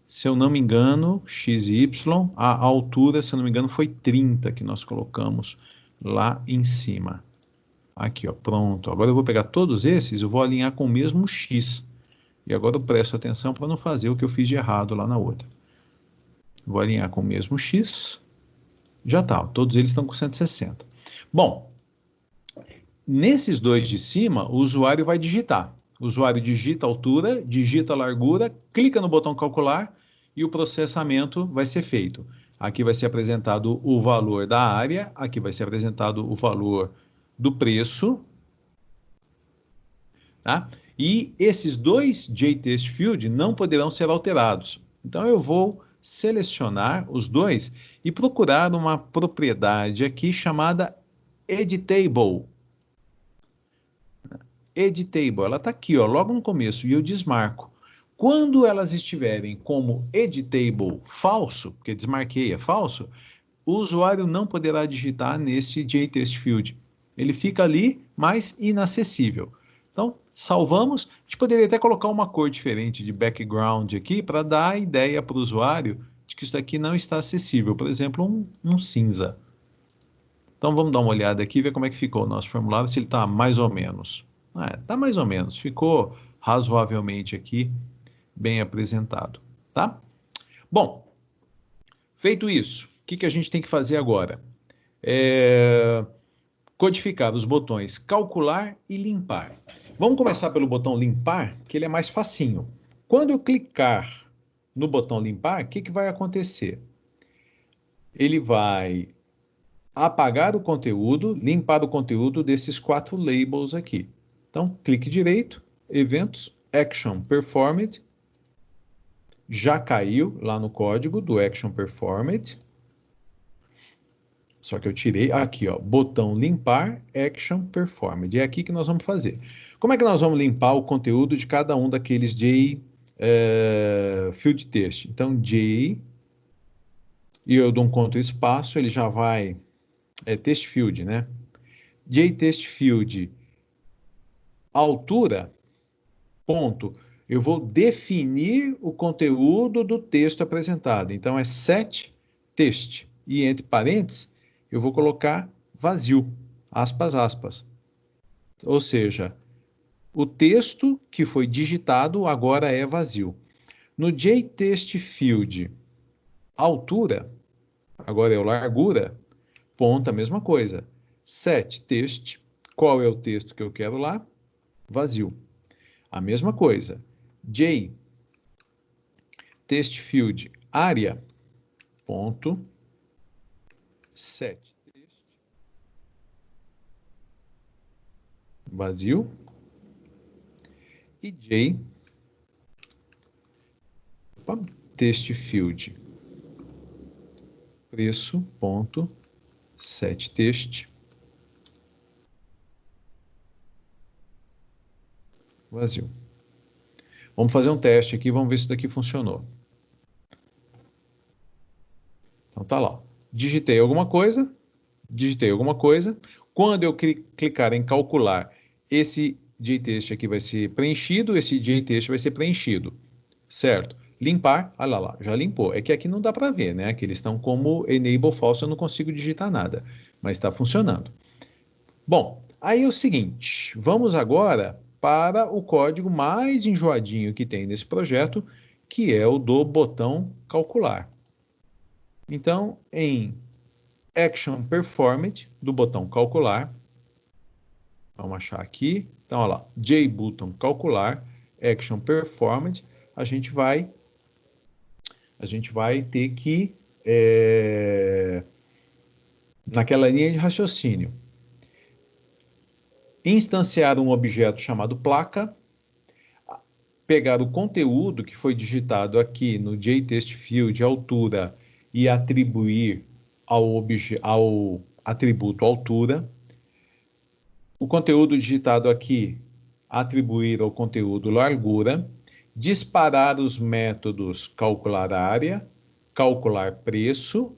Se eu não me engano, x e y, a altura, se eu não me engano, foi 30 que nós colocamos lá em cima. Aqui, ó, pronto. Agora eu vou pegar todos esses, eu vou alinhar com o mesmo x. E agora eu presto atenção para não fazer o que eu fiz de errado lá na outra. Vou alinhar com o mesmo x. Já está, todos eles estão com 160. Bom, nesses dois de cima, o usuário vai digitar. O usuário digita a altura, digita a largura, clica no botão calcular e o processamento vai ser feito. Aqui vai ser apresentado o valor da área, aqui vai ser apresentado o valor do preço, tá? E esses dois JTest Field não poderão ser alterados. Então eu vou selecionar os dois e procurar uma propriedade aqui chamada Editable. Editable, ela está aqui, ó, logo no começo, e eu desmarco. Quando elas estiverem como editable falso, porque desmarquei é falso, o usuário não poderá digitar nesse JTest Field. Ele fica ali, mas inacessível. Então, salvamos. A gente poderia até colocar uma cor diferente de background aqui para dar a ideia para o usuário de que isso daqui não está acessível. Por exemplo, um cinza. Então, vamos dar uma olhada aqui e ver como é que ficou o nosso formulário, se ele está mais ou menos. Está mais ou menos. Ficou razoavelmente aqui, bem apresentado. Tá? Bom, feito isso, o que a gente tem que fazer agora? Codificar os botões calcular e limpar. Vamos começar pelo botão limpar, que ele é mais facinho. Quando eu clicar no botão limpar, o que vai acontecer? Ele vai apagar o conteúdo, limpar o conteúdo desses quatro labels aqui. Então, clique direito, eventos, action performed, já caiu lá no código do action performed. Só que eu tirei aqui, ó, botão limpar, action performed. É aqui que nós vamos fazer. Como é que nós vamos limpar o conteúdo de cada um daqueles field text? Então, J, e eu dou um Ctrl espaço, ele já vai, text field, né? J text field, altura, ponto. Eu vou definir o conteúdo do texto apresentado. Então, é set text. E entre parênteses, eu vou colocar vazio, aspas, aspas. Ou seja, o texto que foi digitado agora é vazio. No JText Field, altura, agora é o largura, ponto, a mesma coisa. Set text, qual é o texto que eu quero lá? Vazio. A mesma coisa. J text field área, ponto, set text, vazio. E J Opa, text field preço ponto set text vazio. Vamos fazer um teste aqui, vamos ver se isso daqui funcionou. Então tá lá. Digitei alguma coisa. Quando eu clicar em calcular, esse JText aqui vai ser preenchido, esse JText vai ser preenchido. Certo? Limpar, olha lá, já limpou. É que aqui não dá para ver, né? Que eles estão como enable false, eu não consigo digitar nada. Mas está funcionando. Bom, aí é o seguinte, vamos agora para o código mais enjoadinho que tem nesse projeto, que é o do botão calcular. Então, em action performed, do botão calcular, vamos achar aqui, então, olha lá, JButton calcular, action performed, a gente vai ter que, naquela linha de raciocínio, instanciar um objeto chamado placa, pegar o conteúdo que foi digitado aqui no JTextField altura e atribuir ao atributo altura. O conteúdo digitado aqui, atribuir ao conteúdo largura. Disparar os métodos calcular área, calcular preço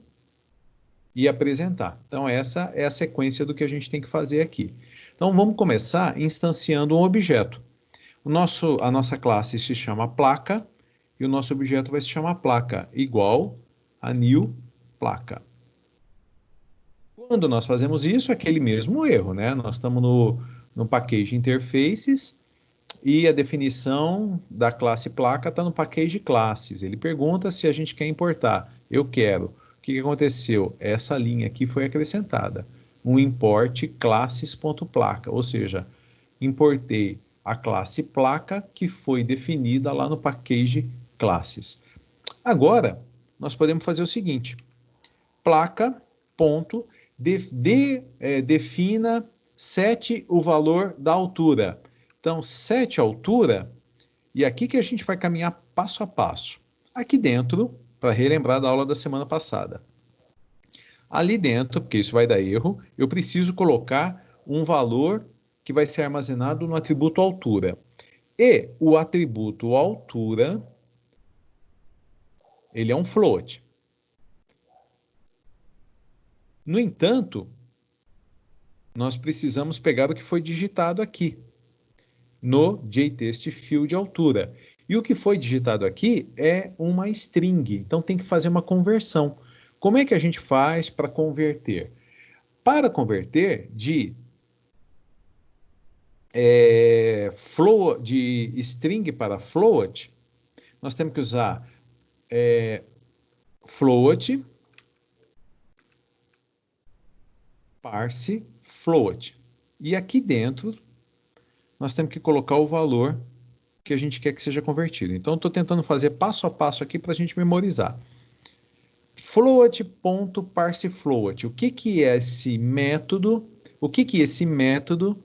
e apresentar. Então, essa é a sequência do que a gente tem que fazer aqui. Então, vamos começar instanciando um objeto. A nossa classe se chama placa e o nosso objeto vai se chamar placa igual a new placa. Quando nós fazemos isso, é aquele mesmo erro, né? Nós estamos no package interfaces e a definição da classe placa está no package classes. Ele pergunta se a gente quer importar. Eu quero. O que aconteceu? Essa linha aqui foi acrescentada. Um import classes.placa, ou seja, importei a classe placa que foi definida lá no package classes. Agora, nós podemos fazer o seguinte, placa, ponto, defina, sete o valor da altura. Então, sete altura, e aqui que a gente vai caminhar passo a passo. Aqui dentro, para relembrar da aula da semana passada. Ali dentro, porque isso vai dar erro, eu preciso colocar um valor que vai ser armazenado no atributo altura. E o atributo altura, ele é um float. No entanto, nós precisamos pegar o que foi digitado aqui, no JTextField altura. E o que foi digitado aqui é uma string, então tem que fazer uma conversão. Como é que a gente faz para converter? Para converter de string para float, nós temos que usar float, parse, float. E aqui dentro, nós temos que colocar o valor que a gente quer que seja convertido. Então, estou tentando fazer passo a passo aqui para a gente memorizar. Float.parsefloat. O que é esse método? O que esse método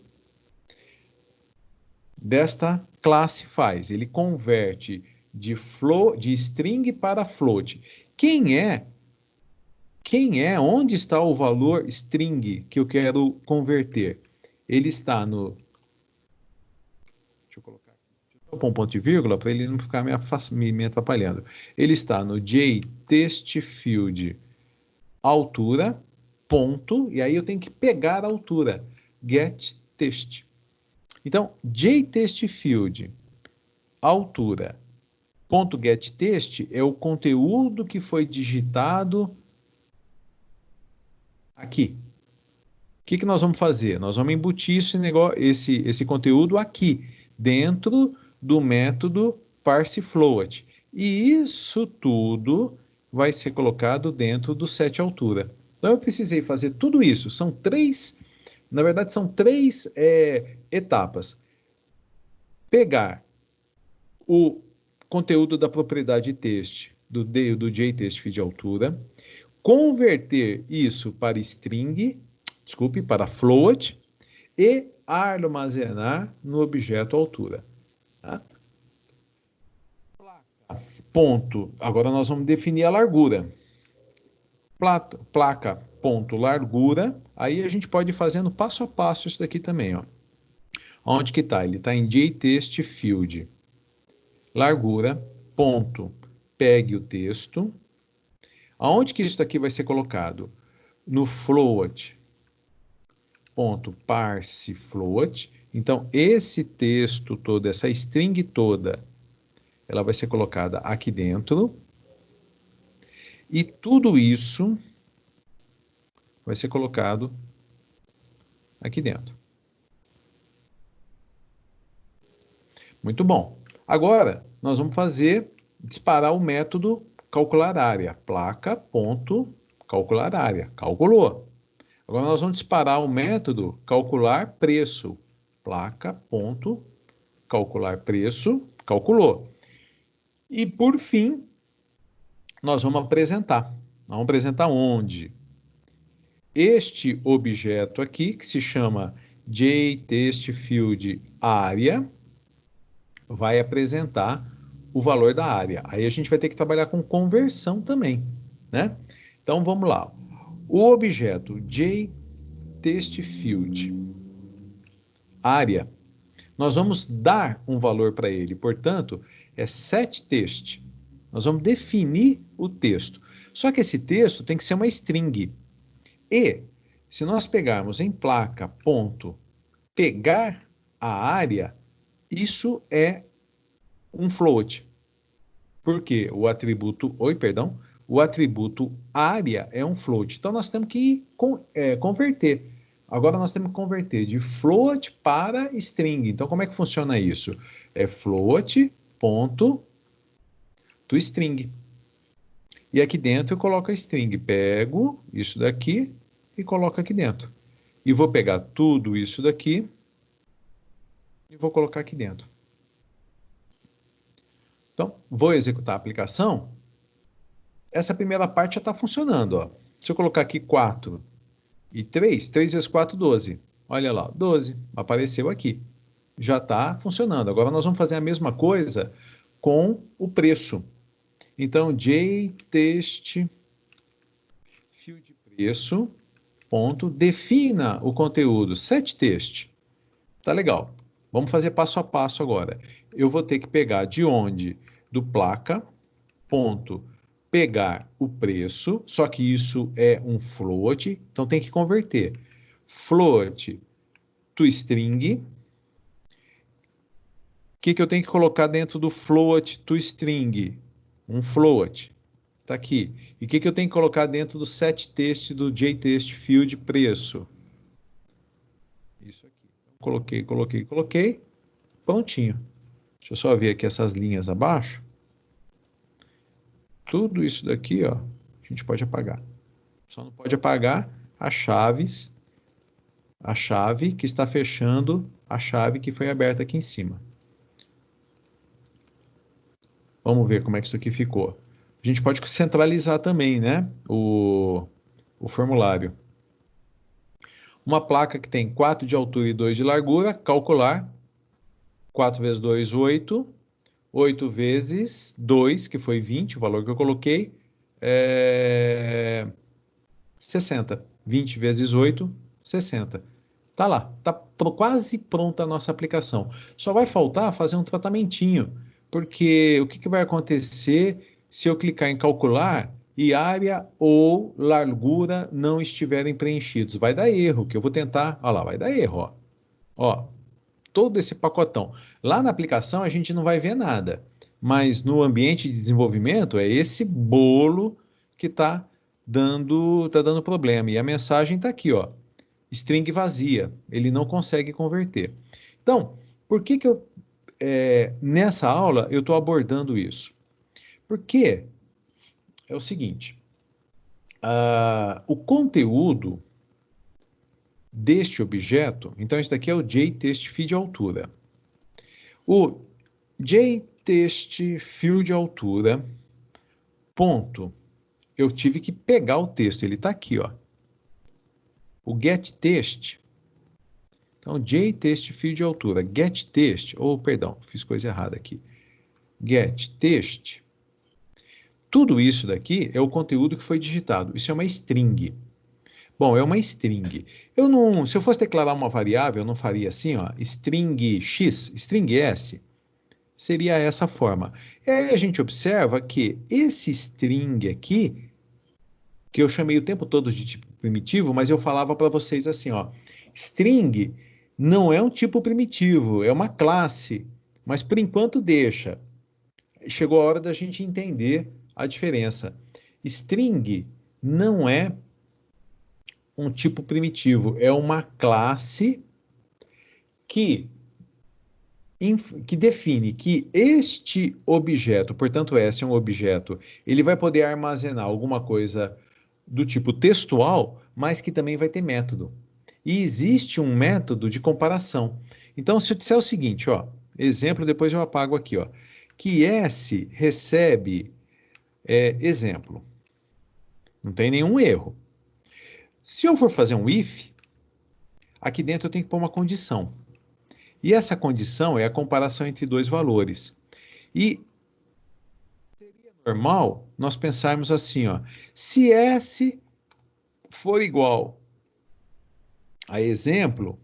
desta classe faz? Ele converte de string para float. Onde está o valor string que eu quero converter? Ele está no... Deixa eu colocar aqui. Deixa eu pôr um ponto de vírgula para ele não ficar me atrapalhando. Ele está no JTextField altura, ponto, e aí eu tenho que pegar a altura, getText. Então, JTextField altura, ponto getText é o conteúdo que foi digitado aqui. O que nós vamos fazer? Nós vamos embutir esse conteúdo aqui, dentro do método parsefloat. E isso tudo vai ser colocado dentro do setAltura. Então, eu precisei fazer tudo isso. Na verdade, são três etapas. Pegar o conteúdo da propriedade text do JTextField altura, converter isso para para float e armazenar no objeto altura. Tá? ponto. Agora nós vamos definir a largura. Placa, ponto, largura. Aí a gente pode ir fazendo passo a passo isso daqui também, ó. Onde que está? Ele está em JText Field. Largura, ponto, pegue o texto. Aonde que isso daqui vai ser colocado? No float, ponto, parse float. Então, esse texto todo, essa string toda, ela vai ser colocada aqui dentro. E tudo isso vai ser colocado aqui dentro. Muito bom. Agora, nós vamos disparar o método calcular área. Placa, ponto, calcular área. Calculou. Agora nós vamos disparar o método calcular preço. Placa, ponto, calcular preço, calculou. E por fim, nós vamos apresentar. Vamos apresentar onde? Este objeto aqui, que se chama JTextField vai apresentar o valor da área. Aí a gente vai ter que trabalhar com conversão também, né? Então vamos lá. O objeto JTextField área, nós vamos dar um valor para ele. Portanto, é setText. Nós vamos definir o texto. Só que esse texto tem que ser uma string. E se nós pegarmos em placa, ponto, pegar a área, isso é um float. Porque o atributo, o atributo área é um float. Então nós temos que converter. Agora nós temos que converter de float para string. Então como é que funciona isso? É float ponto to string. E aqui dentro eu coloco a string. Pego isso daqui e coloco aqui dentro. E vou pegar tudo isso daqui e vou colocar aqui dentro. Então, vou executar a aplicação. Essa primeira parte já está funcionando. Ó. Se eu colocar aqui 4 e 3, 3 vezes 4, 12. Olha lá, 12. Apareceu aqui. Já está funcionando. Agora nós vamos fazer a mesma coisa com o preço. Então, JText field preço, ponto, defina o conteúdo, setText. Tá legal. Vamos fazer passo a passo agora. Eu vou ter que pegar de onde? Do placa, ponto, pegar o preço, só que isso é um float, então tem que converter. Float to string. O que eu tenho que colocar dentro do float to string? Um float. Está aqui. E o que eu tenho que colocar dentro do setText do JText field preço? Isso aqui. Coloquei. Prontinho. Deixa eu só ver aqui essas linhas abaixo. Tudo isso daqui, ó, a gente pode apagar. Só não pode apagar as chaves, a chave que está fechando a chave que foi aberta aqui em cima. Vamos ver como é que isso aqui ficou. A gente pode centralizar também, né, o formulário. Uma placa que tem 4 de altura e 2 de largura, calcular. 4 vezes 2, 8. 8 vezes 2, que foi 20, o valor que eu coloquei, 60. 20 vezes 8, 60. Tá lá, tá quase pronta a nossa aplicação. Só vai faltar fazer um tratamentinho, porque o que vai acontecer se eu clicar em calcular e área ou largura não estiverem preenchidos? Vai dar erro, que eu vou tentar... Olha lá, vai dar erro, ó. Ó, todo esse pacotão. Lá na aplicação a gente não vai ver nada, mas no ambiente de desenvolvimento é esse bolo que está dando problema. E a mensagem está aqui, ó, string vazia, ele não consegue converter. Então, por que nessa aula eu estou abordando isso? Porque é o seguinte, o conteúdo deste objeto, então isso daqui é o JTextField_altura. O JTextField_altura, ponto, eu tive que pegar o texto, ele está aqui, ó. O getText, então JTextField_altura, getText, perdão, fiz coisa errada aqui. GetText Tudo isso daqui é o conteúdo que foi digitado. Isso é uma string. Bom, é uma string. Se eu fosse declarar uma variável, eu não faria assim, ó, string x, string s, seria essa forma. E aí a gente observa que esse string aqui, que eu chamei o tempo todo de tipo primitivo, mas eu falava para vocês assim, ó, string não é um tipo primitivo, é uma classe, mas por enquanto deixa. Chegou a hora da gente entender a diferença. String não é um tipo primitivo, é uma classe que, que define que este objeto, portanto, S é um objeto, ele vai poder armazenar alguma coisa do tipo textual, mas que também vai ter método. E existe um método de comparação. Então, se eu disser o seguinte, ó, exemplo, depois eu apago aqui, ó, que S recebe exemplo. Não tem nenhum erro. Se eu for fazer um if, aqui dentro eu tenho que pôr uma condição. E essa condição é a comparação entre dois valores. E seria normal nós pensarmos assim, ó, se S for igual a exemplo,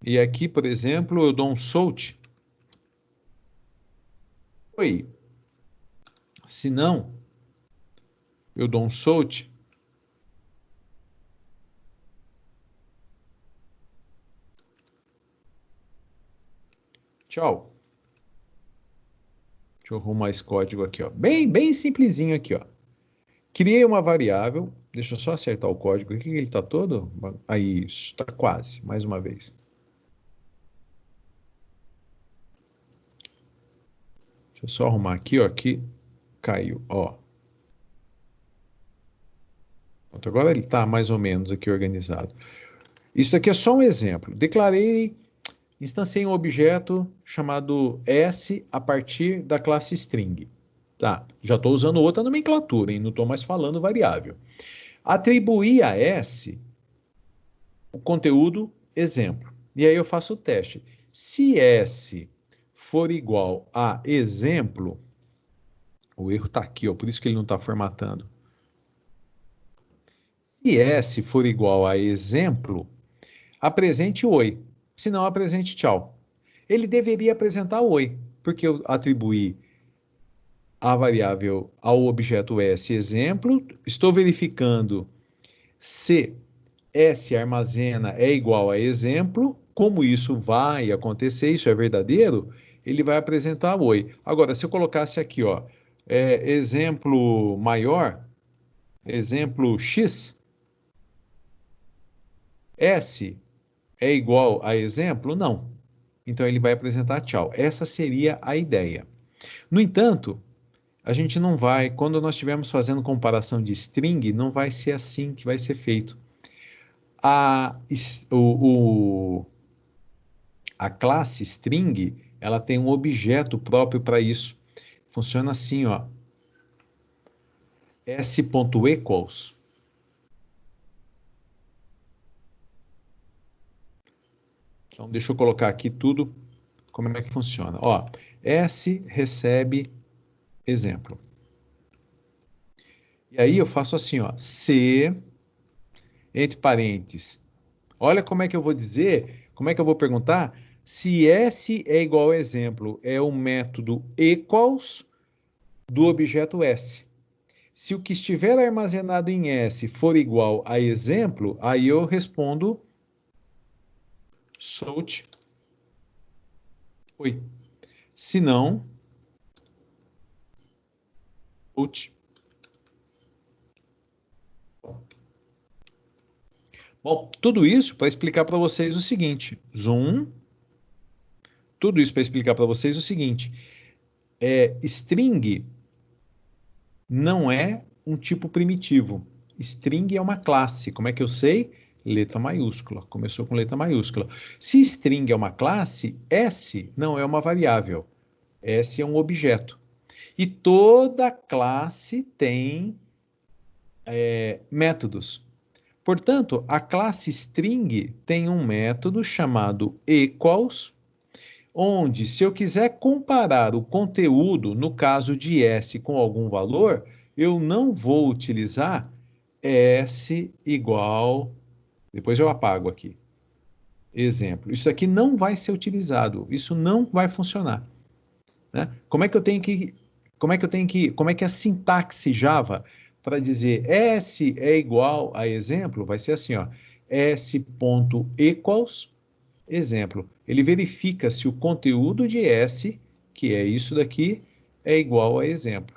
e aqui, por exemplo, eu dou um salt, oi, se não, eu dou um salt, tchau. Deixa eu arrumar esse código aqui, ó. Bem simplesinho aqui, ó. Criei uma variável, deixa eu só acertar o código aqui, ele está todo... Aí, está quase, mais uma vez. Deixa eu só arrumar aqui, ó, aqui caiu, ó. Pronto, agora ele está mais ou menos aqui organizado. Isso aqui é só um exemplo. Instanciei um objeto chamado S a partir da classe string. Tá, já estou usando outra nomenclatura, hein? Não estou mais falando variável. Atribuir a S o conteúdo exemplo. E aí eu faço o teste. Se S for igual a exemplo, o erro está aqui, ó, por isso que ele não está formatando. Se S for igual a exemplo, apresente oi. Se não, apresente tchau. Ele deveria apresentar oi, porque eu atribuí a variável ao objeto S exemplo, estou verificando se S armazena é igual a exemplo, como isso vai acontecer, isso é verdadeiro, ele vai apresentar oi. Agora, se eu colocasse aqui, ó, exemplo maior, exemplo x, S é igual a exemplo? Não. Então ele vai apresentar tchau. Essa seria a ideia. No entanto, a gente não vai, quando nós estivermos fazendo comparação de string, não vai ser assim que vai ser feito. A, a classe string, ela tem um objeto próprio para isso. Funciona assim, ó. S.equals. Então, deixa eu colocar aqui tudo, como é que funciona. Ó, S recebe exemplo. E aí eu faço assim, ó, C, entre parênteses. Olha como é que eu vou dizer, como é que eu vou perguntar se S é igual a exemplo, é o método equals do objeto S. Se o que estiver armazenado em S for igual a exemplo, aí eu respondo salt oi. Se não, out. Bom, tudo isso para explicar para vocês o seguinte, zoom, tudo isso para explicar para vocês o seguinte, string não é um tipo primitivo. String é uma classe. Como é que eu sei? Letra maiúscula. Começou com letra maiúscula. Se string é uma classe, S não é uma variável. S é um objeto. E toda classe tem métodos. Portanto, a classe string tem um método chamado equals. onde, se eu quiser comparar o conteúdo, no caso de S com algum valor, eu não vou utilizar S igual. Depois eu apago aqui. Exemplo. Isso aqui não vai ser utilizado. Isso não vai funcionar, né? Como é que é a sintaxe Java para dizer S é igual a exemplo? Vai ser assim, ó. S.equals exemplo. Ele verifica se o conteúdo de S, que é isso daqui, é igual a exemplo.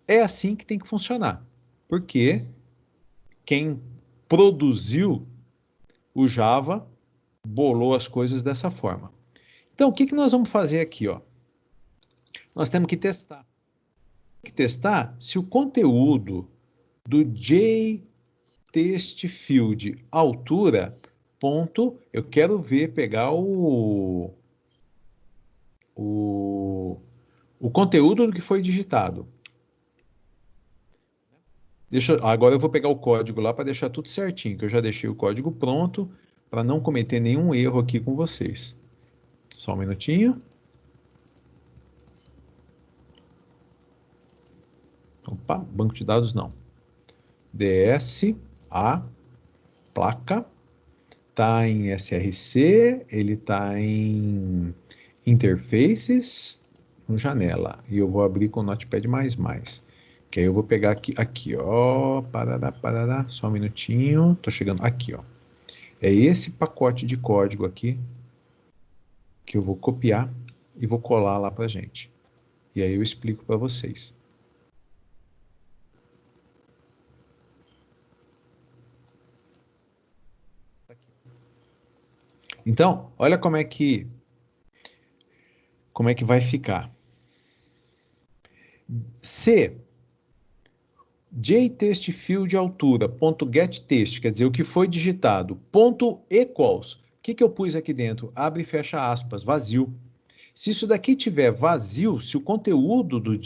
É assim que tem que funcionar. Porque quem produziu o Java bolou as coisas dessa forma. Então, o que que nós vamos fazer aqui, ó? Nós temos que testar. Se o conteúdo do JTextField altura, ponto, eu quero ver, pegar o, o conteúdo do que foi digitado. Agora eu vou pegar o código lá para deixar tudo certinho, que eu já deixei o código pronto para não cometer nenhum erro aqui com vocês. Só um minutinho. Opa, banco de dados não. DS, A, placa, tá em SRC, ele tá em interfaces, no janela. E eu vou abrir com o Notepad++. Que aí eu vou pegar aqui, ó, parará, só um minutinho, tô chegando, aqui, ó. É esse pacote de código aqui que eu vou copiar e vou colar lá pra gente. E aí eu explico para vocês. Então, olha como é que vai ficar. Se JTextField altura, ponto getText, quer dizer, o que foi digitado, ponto equals, o que eu pus aqui dentro? Abre e fecha aspas, vazio. Se isso daqui tiver vazio, se o conteúdo do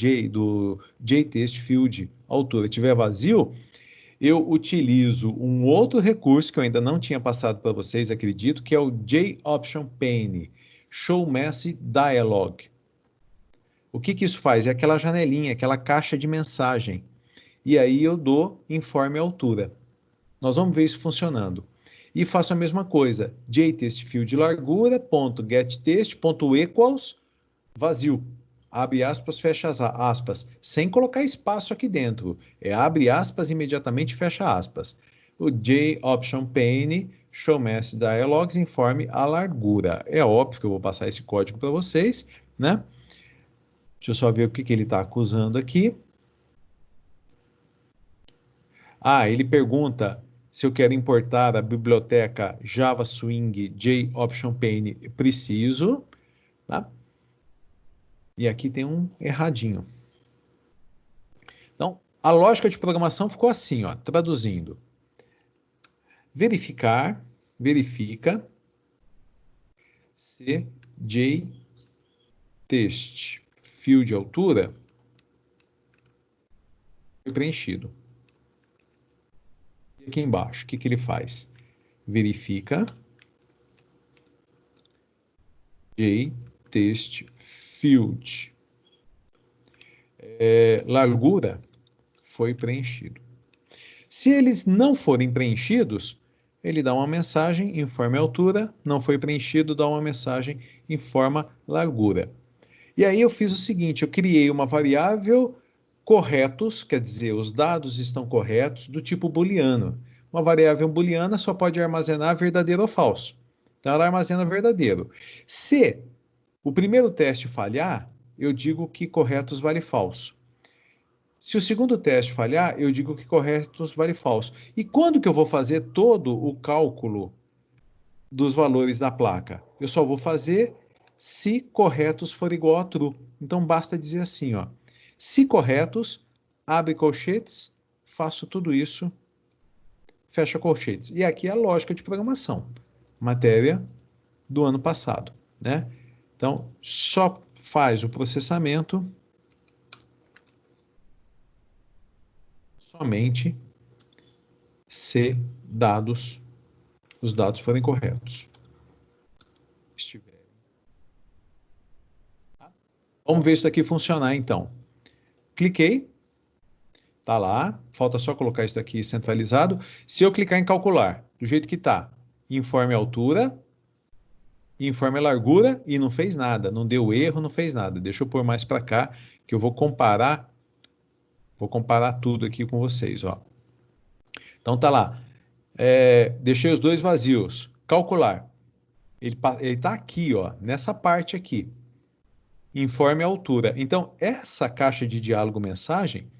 JTextField altura tiver vazio, eu utilizo um outro recurso que eu ainda não tinha passado para vocês, acredito, que é o JOptionPane, Show Message Dialog. O que isso faz? É aquela janelinha, aquela caixa de mensagem. E aí eu dou informe altura. Nós vamos ver isso funcionando. E faço a mesma coisa. JTextField largura, ponto getText, ponto equals, vazio. Abre aspas, fecha aspas. Sem colocar espaço aqui dentro. É abre aspas, imediatamente fecha aspas. O JOptionPane, show message dialogs, informe a largura. É óbvio que eu vou passar esse código para vocês, né? Deixa eu só ver o que ele está acusando aqui. Ah, ele pergunta se eu quero importar a biblioteca Java Swing JOptionPane. Preciso, tá? E aqui tem um erradinho. Então, a lógica de programação ficou assim, ó, traduzindo. Verifica se JText field altura foi preenchido. E aqui embaixo, o que ele faz? Verifica JText field largura foi preenchido. Se eles não forem preenchidos, ele dá uma mensagem, informe a altura, não foi preenchido, dá uma mensagem, informa largura. E aí eu fiz o seguinte, eu criei uma variável corretos, quer dizer, os dados estão corretos, do tipo booleano. Uma variável booleana só pode armazenar verdadeiro ou falso. Então ela armazena verdadeiro. Se o primeiro teste falhar, eu digo que corretos vale falso. Se o segundo teste falhar, eu digo que corretos vale falso. E quando que eu vou fazer todo o cálculo dos valores da placa? Eu só vou fazer se corretos for igual a true. Então basta dizer assim, ó. Se corretos, abre colchetes, faço tudo isso, fecha colchetes. E aqui é a lógica de programação. Matéria do ano passado, né? Então, só faz o processamento somente se os dados forem corretos. Estiverem Vamos ver isso daqui funcionar, então. Cliquei. Tá lá. Falta só colocar isso daqui centralizado. Se eu clicar em calcular, do jeito que tá, informe a altura, informe a largura e não fez nada. Não deu erro, não fez nada. Deixa eu pôr mais para cá, que eu vou comparar. Vou comparar tudo aqui com vocês, ó. Então tá lá. Deixei os dois vazios. Calcular. Ele tá aqui, ó, nessa parte aqui. Informe a altura. Então, essa caixa de diálogo mensagem,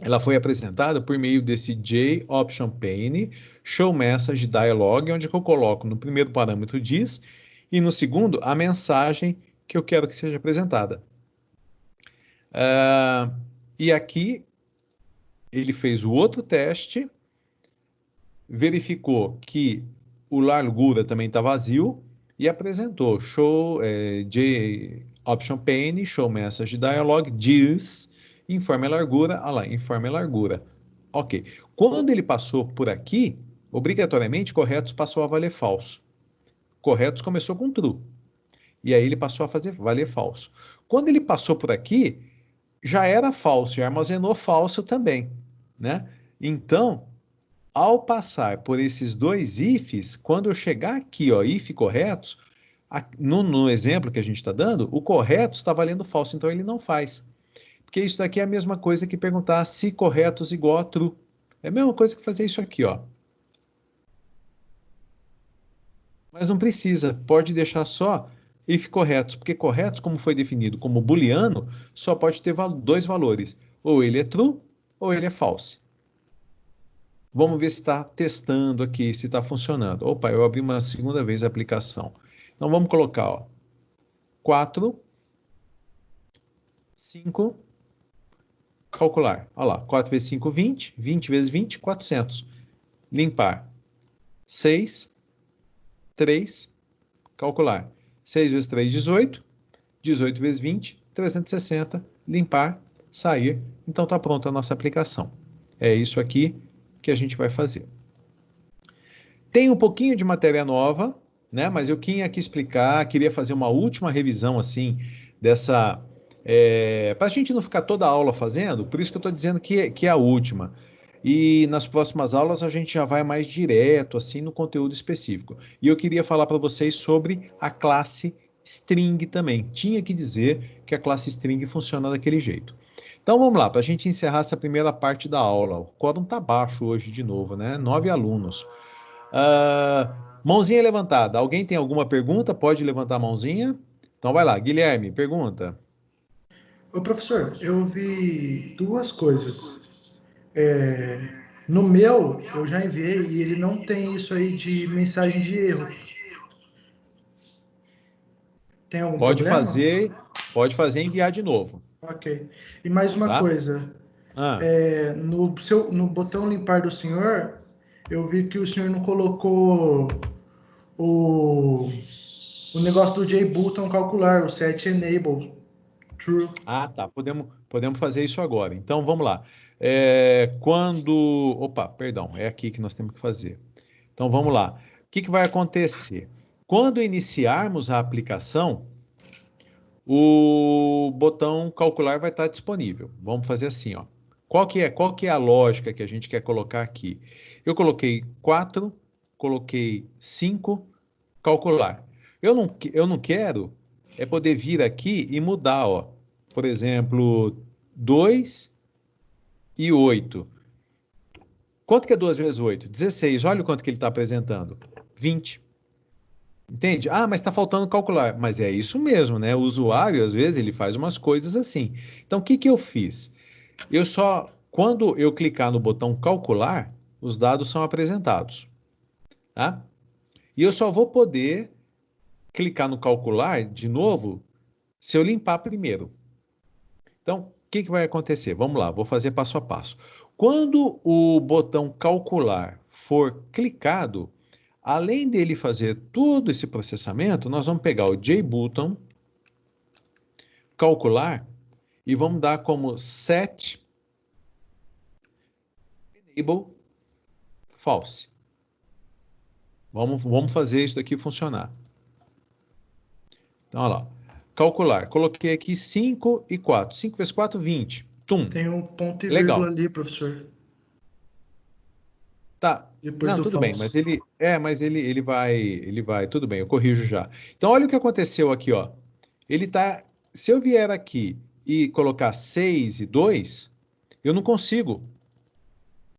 ela foi apresentada por meio desse JOption pane, Show Message Dialog, onde eu coloco no primeiro parâmetro diz e no segundo a mensagem que eu quero que seja apresentada. E aqui ele fez o outro teste, verificou que o largura também está vazio e apresentou JOption pane, Show Message Dialog, diz, informe a largura, olha lá, informe a largura. Ok. Quando ele passou por aqui, obrigatoriamente, corretos passou a valer falso. Corretos começou com true. E aí ele passou a valer falso. Quando ele passou por aqui, já era falso e armazenou falso também, né? Então, ao passar por esses dois ifs, quando eu chegar aqui, ó, if corretos, no exemplo que a gente está dando, o correto está valendo falso, então ele não faz. Porque isso daqui é a mesma coisa que perguntar se corretos igual a true. É a mesma coisa que fazer isso aqui, ó. Mas não precisa, pode deixar só if corretos, porque corretos, como foi definido como booleano, só pode ter dois valores. Ou ele é true, ou ele é false. Vamos ver se está testando aqui, se está funcionando. Opa, eu abri uma segunda vez a aplicação. Então vamos colocar, ó, 4, 5, calcular. Olha lá, 4 vezes 5, 20. 20 vezes 20, 400. Limpar. 6, 3, calcular. 6 vezes 3, 18. 18 vezes 20, 360. Limpar, sair. Então está pronta a nossa aplicação. É isso aqui que a gente vai fazer. Tem um pouquinho de matéria nova, né? Mas eu queria aqui explicar, queria fazer uma última revisão assim dessa, para a gente não ficar toda a aula fazendo, por isso que eu estou dizendo que é a última. E nas próximas aulas a gente já vai mais direto assim no conteúdo específico. E eu queria falar para vocês sobre a classe string também. Tinha que dizer que a classe string funciona daquele jeito. Então vamos lá, para a gente encerrar essa primeira parte da aula. O quórum está baixo hoje de novo, né? 9 alunos. Mãozinha levantada. Alguém tem alguma pergunta? Pode levantar a mãozinha. Então vai lá, Guilherme, pergunta. Ô, professor, eu vi duas coisas. É, no meu, eu já enviei e ele não tem isso aí de mensagem de erro. Tem algum problema? Pode fazer e enviar de novo, Ok. E mais uma tá? coisa. Ah, No botão limpar do senhor, eu vi que o senhor não colocou o, o negócio do JButton calcular, o set enable true. tá. Podemos fazer isso agora. Então vamos lá. Opa, perdão, é aqui que nós temos que fazer. Então vamos lá. O que vai acontecer? Quando iniciarmos a aplicação, o botão calcular vai estar disponível. Vamos fazer assim, ó. Qual que é a lógica que a gente quer colocar aqui? Eu coloquei 4, coloquei 5, calcular. Eu não quero poder vir aqui e mudar, ó. Por exemplo, 2 e 8. Quanto que é 2 vezes 8? 16. Olha o quanto que ele está apresentando. 20. Entende? Ah, mas está faltando calcular. Mas é isso mesmo, né? O usuário, às vezes, ele faz umas coisas assim. Então, o que que eu fiz? Quando eu clicar no botão calcular, os dados são apresentados, tá? E eu só vou poder clicar no calcular de novo se eu limpar primeiro. Então, o que que vai acontecer? Vamos lá, vou fazer passo a passo. Quando o botão calcular for clicado, além dele fazer todo esse processamento, nós vamos pegar o JButton, calcular, e vamos dar como set enable false. Vamos fazer isso daqui funcionar. Então, olha lá. calcular. Coloquei aqui 5 e 4. 5 vezes 4, 20. Tum. Tem um ponto e Legal. vírgula ali, professor. Tá. Depois Não, do tudo bem, falso. mas ele vai, tudo bem, eu corrijo já. Então, olha o que aconteceu aqui, ó. Ele tá, se eu vier aqui e colocar 6 e 2, eu não consigo.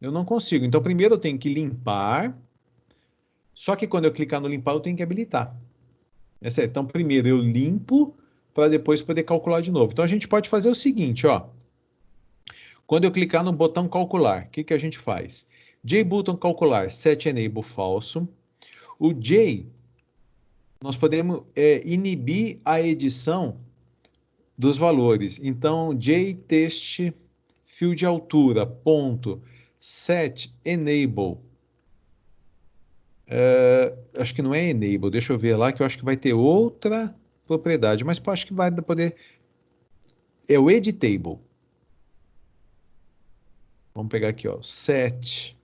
Eu não consigo. Então, primeiro eu tenho que limpar, só que quando eu clicar no limpar, eu tenho que habilitar. Então, primeiro eu limpo para depois poder calcular de novo. Então, a gente pode fazer o seguinte, ó. Quando eu clicar no botão calcular, o que que a gente faz? JButton calcular, set enable falso. O J, nós podemos inibir a edição dos valores. Então, JText field altura, ponto, set enable. Acho que não é enable, deixa eu ver lá, que eu acho que vai ter outra propriedade, mas acho que vai poder. É o editable. Vamos pegar aqui, ó, set.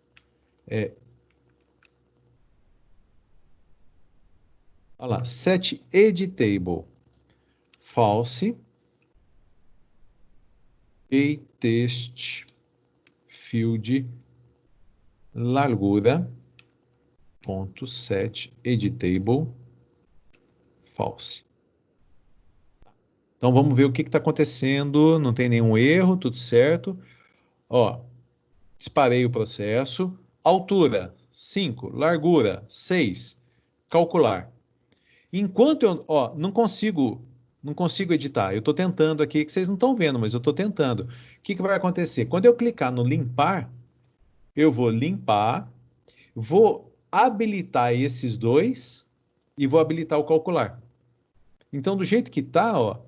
Olha lá, set editable. False. JText field largura. Ponto set editable false. Então vamos ver o que está acontecendo. Não tem nenhum erro, tudo certo. Ó, disparei o processo. Altura 5, largura 6, calcular. Enquanto eu, ó, não consigo editar. Eu estou tentando aqui, que vocês não estão vendo, mas eu estou tentando. O que que vai acontecer? Quando eu clicar no limpar, eu vou limpar, vou habilitar esses dois e vou habilitar o calcular. Então, do jeito que está, ó,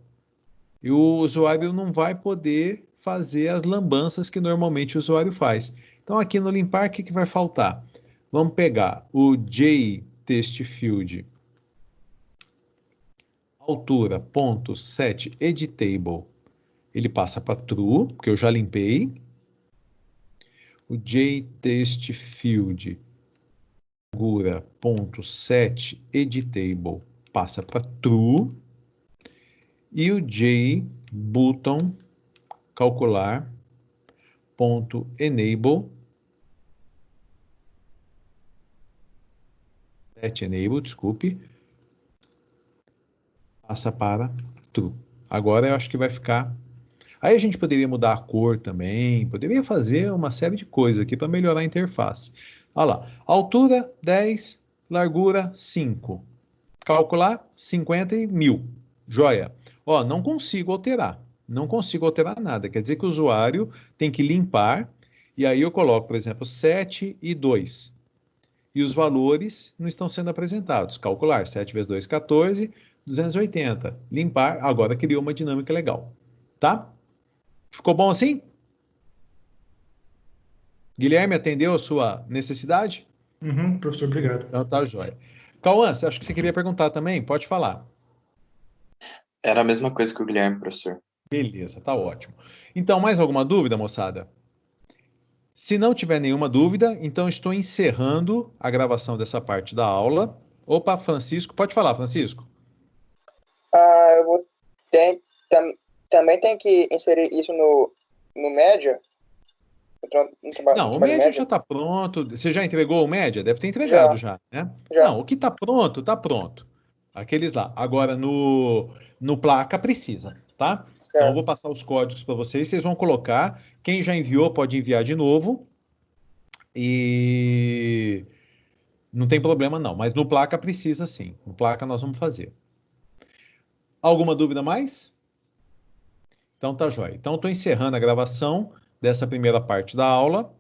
o usuário não vai poder fazer as lambanças que normalmente o usuário faz. Então, aqui no limpar, o que que vai faltar? Vamos pegar o JTestField altura, ponto, set, editable. Ele passa para true, porque eu já limpei. O JTestField largura, ponto, set, editable passa para true. E o JButton calcular ponto enable set enable, desculpe, passa para true. Agora eu acho que vai ficar. Aí a gente poderia mudar a cor também, poderia fazer uma série de coisas aqui para melhorar a interface. Olha lá, altura 10, largura 5. Calcular 50 e 1000. Joia. Ó, não consigo alterar. Não consigo alterar nada. Quer dizer que o usuário tem que limpar, e aí eu coloco, por exemplo, 7 e 2. E os valores não estão sendo apresentados. Calcular 7 vezes 2, 14, 280. Limpar, agora criou uma dinâmica legal. Tá? Ficou bom assim? Guilherme, atendeu a sua necessidade? Uhum, professor, obrigado. Então tá, joia. Cauã, você acha que você queria perguntar também? Pode falar. Era a mesma coisa que o Guilherme, professor. Beleza, tá ótimo. Então, mais alguma dúvida, moçada? Se não tiver nenhuma dúvida, então estou encerrando a gravação dessa parte da aula. Opa, Francisco, pode falar, Francisco. Eu vou também tem que inserir isso no média? Não, o média já está pronto. Você já entregou o média? Deve ter entregado já, né? Já. Não, o que está pronto, está pronto. Aqueles lá. Agora, no placa precisa, tá? Certo. Então, eu vou passar os códigos para vocês, vocês vão colocar. Quem já enviou pode enviar de novo. E não tem problema não, mas no placa precisa sim. No placa nós vamos fazer. Alguma dúvida mais? Então tá jóia. Então estou encerrando a gravação dessa primeira parte da aula.